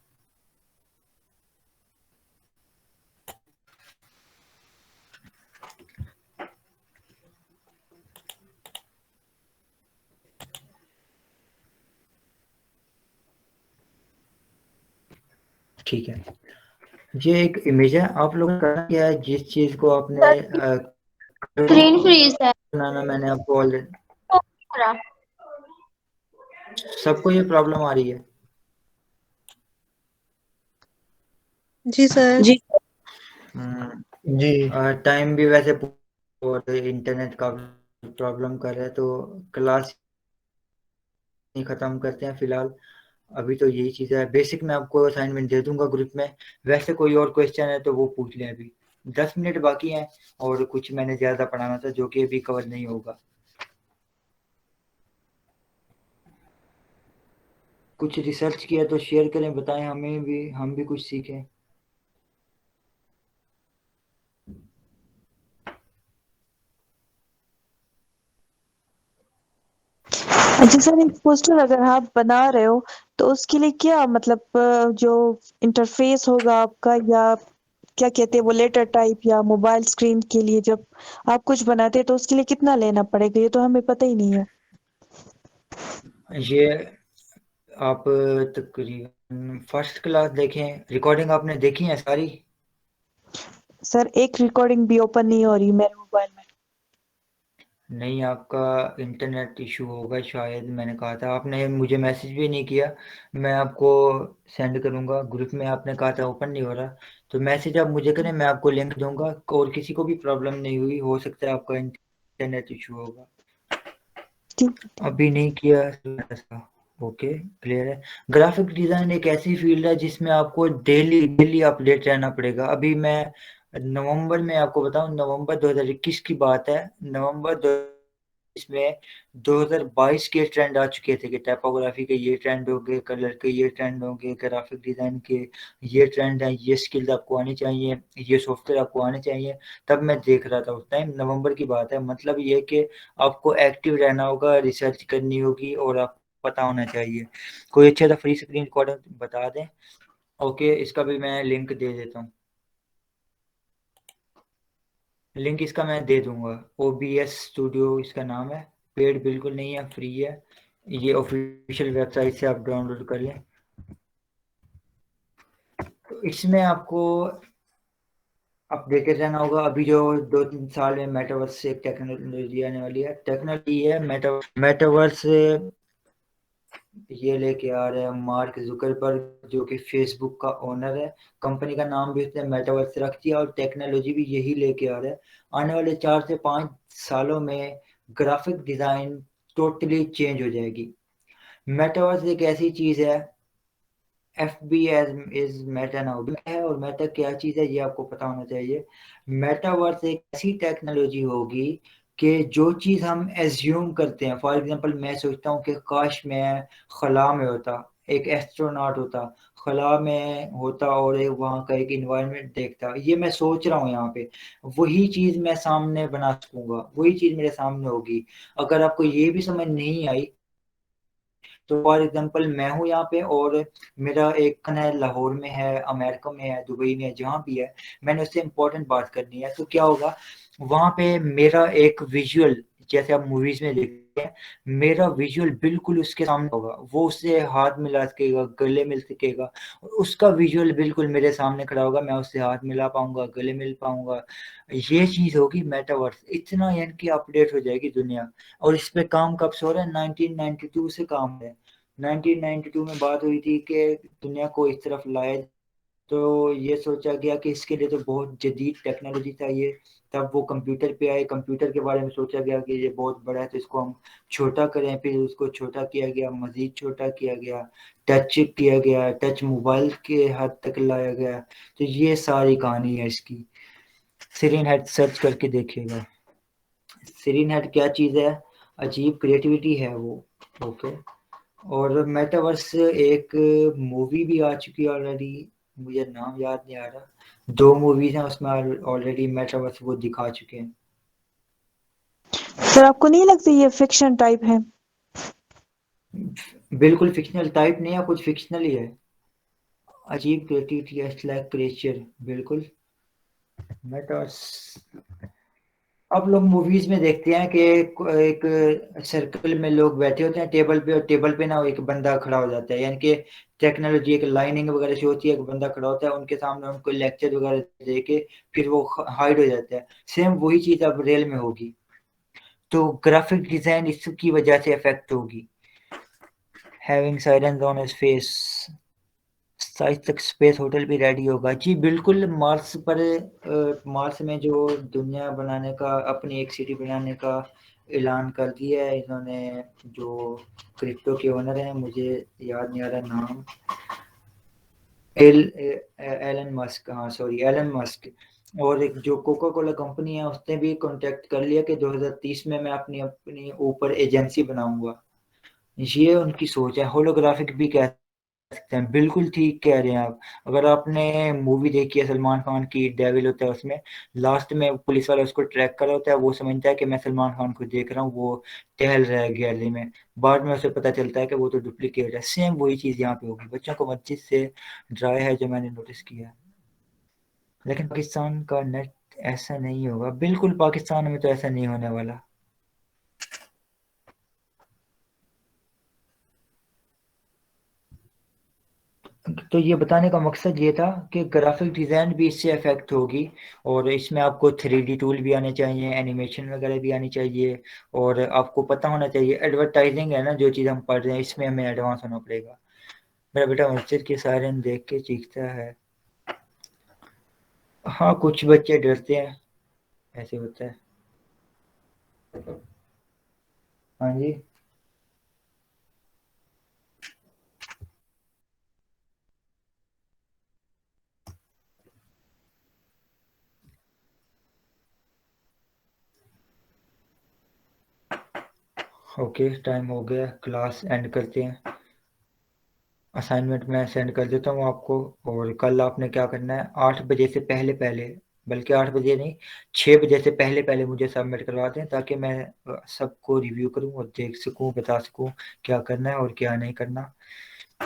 ठीक है, ये एक इमेज है। आप लोगों ने करना क्या है, जिस चीज को आपने स्क्रीन फ्रीज है। बनाना, मैंने आपको ऑलरेडी, सबको ये प्रॉब्लम आ रही है? जी सर। जी जी टाइम भी वैसे और इंटरनेट का प्रॉब्लम कर रहा है, तो क्लास नहीं खत्म करते हैं फिलहाल। अभी तो यही चीज़ है। बेसिक मैं आपको असाइनमेंट दे दूंगा ग्रुप में, वैसे कोई और क्वेश्चन है तो वो पूछ लें। अभी 10 मिनट बाकी हैं, और कुछ मैंने ज़्यादा पढ़ाना था जो कि अभी कवर नहीं होगा। कुछ रिसर्च किया तो शेयर करें, बताएं हमें भी, हम भी कुछ सीखें। अच्छा सर, एक पोस्टर अगर आप बना रहे हो तो उसके लिए क्या मतलब जो इंटरफेस होगा आपका, या क्या कहते हैं वो लेटर टाइप या मोबाइल स्क्रीन के लिए जब आप कुछ बनाते हैं तो उसके लिए कितना लेना पड़ेगा, ये तो हमें पता ही नहीं है। ये आप तकरीबन फर्स्ट क्लास देखें, रिकॉर्डिंग आपने देखी है सारी? सर एक रिकॉर्डिंग भी ओपन नहीं हो रही मेरे मोबाइल में। नहीं, आपका इंटरनेट इशू होगा शायद। मैंने कहा था, आपने मुझे मैसेज भी नहीं किया। मैं आपको सेंड करूंगा ग्रुप में, आपने कहा था ओपन नहीं हो रहा, तो मैसेज आप मुझे करें, मैं आपको लिंक दूंगा। और किसी को भी प्रॉब्लम नहीं हुई, हो सकता है आपका इंटरनेट इशू होगा। ठीक। अभी नहीं किया ऐसा। ओके, क्लियर है। ग्राफिक डिजाइन एक ऐसी फील्ड है जिसमें आपको डेली डेली अपडेट रहना पड़ेगा। अभी मैं नवंबर में आपको बताऊं, नवंबर 2021 की बात है। नवंबर इसमें 2022 के ट्रेंड आ चुके थे कि टाइपोग्राफी के ये ट्रेंड हो गए, कलर के ये ट्रेंड हो गए, ग्राफिक डिजाइन के ये ट्रेंड है, ये स्किल्स आपको आनी चाहिए, ये सॉफ्टवेयर आपको आने चाहिए। तब मैं देख रहा था, उस टाइम नवंबर की बात है। मतलब ये कि आपको एक्टिव रहना होगा, रिसर्च करनी होगी और आपको पता होना चाहिए। कोई अच्छा सा फ्री स्क्रीन रिकॉर्डर बता दें। ओके, इसका भी मैं लिंक दे देता हूँ। लिंक इसका मैं दे दूंगा। OBS स्टूडियो इसका नाम है। पेड बिल्कुल नहीं है, फ्री है। ये ऑफिशियल वेबसाइट से आप डाउनलोड कर लें। तो इसमें आपको अपडेटेड रहना होगा। अभी जो 2-3 साल में मेटावर्स से एक टेक्नोलॉजी आने वाली है। टेक्नोलॉजी है मेटावर्स। ये लेके आ रहे हैं मार्क जुकरबर्ग, जो कि फेसबुक का ओनर है। कंपनी का नाम भी उसने मेटावर्स रख दिया और टेक्नोलॉजी भी यही लेके आ रहा है। आने वाले 4 से 5 सालों में ग्राफिक डिजाइन टोटली चेंज हो जाएगी। मेटावर्स एक ऐसी चीज है, FBS इज मेटा नाउ है। और मेटा क्या चीज है ये आपको पता होना चाहिए। मेटावर्स एक ऐसी टेक्नोलॉजी होगी कि जो चीज हम एज्यूम करते हैं, फॉर एग्जांपल मैं सोचता हूँ कि काश मैं खला में होता, एक एस्ट्रोनॉट होता, खला में होता और एक वहाँ का एक इन्वायरमेंट देखता। ये मैं सोच रहा हूँ यहाँ पे, वही चीज मैं सामने बना सकूंगा, वही चीज मेरे सामने होगी। अगर आपको ये भी समझ नहीं आई, तो फॉर एग्जांपल मैं हूँ यहाँ पे और मेरा एक कन है लाहौर में है, अमेरिका में है, दुबई में है, जहाँ भी है, मैंने उससे इम्पोर्टेंट बात करनी है। तो क्या होगा, वहाँ पे मेरा एक विजुअल, जैसे आप मूवीज में देखते हैं, मेरा विजुअल बिल्कुल उसके सामने होगा। वो उससे हाथ मिला सकेगा, गले मिल सकेगा, और उसका विजुअल बिल्कुल मेरे सामने खड़ा होगा। मैं उससे हाथ मिला पाऊंगा, गले मिल पाऊंगा। ये चीज होगी मेटावर्स। इतना यानी कि अपडेट हो जाएगी दुनिया। और इस पे काम कब से हो रहा है? 1992 से काम है। 1992 में बात हुई थी कि दुनिया को इस तरफ लाया, तो ये सोचा गया कि इसके लिए तो बहुत जदीद टेक्नोलॉजी चाहिए। तब वो कंप्यूटर पे आए, कंप्यूटर के बारे में सोचा गया कि ये बहुत बड़ा है तो इसको हम छोटा करें। फिर उसको छोटा किया गया, मजीद छोटा किया गया, टच किया गया, टच मोबाइल के हद तक लाया गया। तो ये सारी कहानी है इसकी। सीरीन हेड सर्च करके देखिएगा। सीरीन हेड क्या चीज़ है, अजीब क्रिएटिविटी है वो। ओके। और मेटावर्स एक मूवी भी आ चुकी है ऑलरेडी, मुझे नाम याद नहीं आ रहा। 2 मूवीज हैं उसमें ऑलरेडी मेटावर्स वो दिखा चुके हैं। सर आपको नहीं लगता ये फिक्शन टाइप है? बिल्कुल फिक्शनल टाइप नहीं है, कुछ फिक्शनल ही है। अजीब क्रिएटिविटी है, लाइक क्रिएचर, बिल्कुल मेटावर्स। अब लोग मूवीज में देखते हैं कि एक सर्कल में लोग बैठे होते हैं टेबल पे, और टेबल पे ना एक बंदा खड़ा हो जाता है। यानी कि टेक्नोलॉजी एक लाइनिंग वगैरह से होती है, एक बंदा खड़ा होता है उनके सामने, उनको लेक्चर वगैरह दे के फिर वो हाइड हो जाता है। सेम वही चीज अब रियल में होगी। तो ग्राफिक डिजाइन इसकी वजह से इफेक्ट होगी। Having silence on his face. 27 तक स्पेस होटल भी रेडी होगा जी, बिल्कुल। मार्स पर मार्स में जो दुनिया बनाने का, अपनी एक सिटी बनाने का ऐलान कर दिया है इन्होंने। जो क्रिप्टो के ओनर हैं, मुझे याद नहीं आ रहा नाम, एलन मस्क, हाँ सॉरी, एलन मस्क। और एक जो कोका कोला कंपनी है, उसने भी कांटेक्ट कर लिया कि 2030 में मैं अपनी अपनी ऊपर एजेंसी बनाऊंगा। ये उनकी सोच है। होलोग्राफिक भी कह सकते हैं, बिल्कुल ठीक कह रहे हैं आप। अगर आपने मूवी देखी है सलमान खान की, डेविल होता है उसमें, लास्ट में पुलिस वाला उसको ट्रैक कर रहा होता है, वो समझता है कि मैं सलमान खान को देख रहा हूँ, वो टहल रहा है गैलरी में। बाद में उसे पता चलता है कि वो तो डुप्लीकेट है। सेम वही चीज यहाँ पे होगी। बच्चों को मस्जिद से डराया है, जो मैंने नोटिस किया है। लेकिन पाकिस्तान का नेट ऐसा नहीं होगा, बिल्कुल पाकिस्तान में तो ऐसा नहीं होने वाला। तो ये बताने का मकसद ये था कि ग्राफिक डिज़ाइन भी इससे अफेक्ट होगी, और इसमें आपको 3D टूल भी आने चाहिए, एनिमेशन वगैरह भी आनी चाहिए, और आपको पता होना चाहिए एडवर्टाइजिंग है ना, जो चीज़ हम पढ़ रहे हैं इसमें हमें एडवांस होना पड़ेगा। मेरा बेटा मस्जिद की सायरन देख के चीखता है। हाँ, कुछ बच्चे डरते हैं, ऐसे होता है। हाँ जी। ओके, टाइम हो गया, क्लास एंड करते हैं। असाइनमेंट मैं सेंड कर देता हूँ आपको, और कल आपने क्या करना है, 8 बजे से पहले पहले, बल्कि 8 बजे नहीं, 6 बजे से पहले पहले मुझे सबमिट करवा दें, ताकि मैं सबको रिव्यू करूँ और देख सकूँ, बता सकूँ क्या करना है और क्या नहीं करना।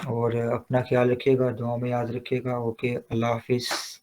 और अपना ख्याल रखिएगा, दुआ में याद रखिएगा। ओके, अल्लाह हाफिज़।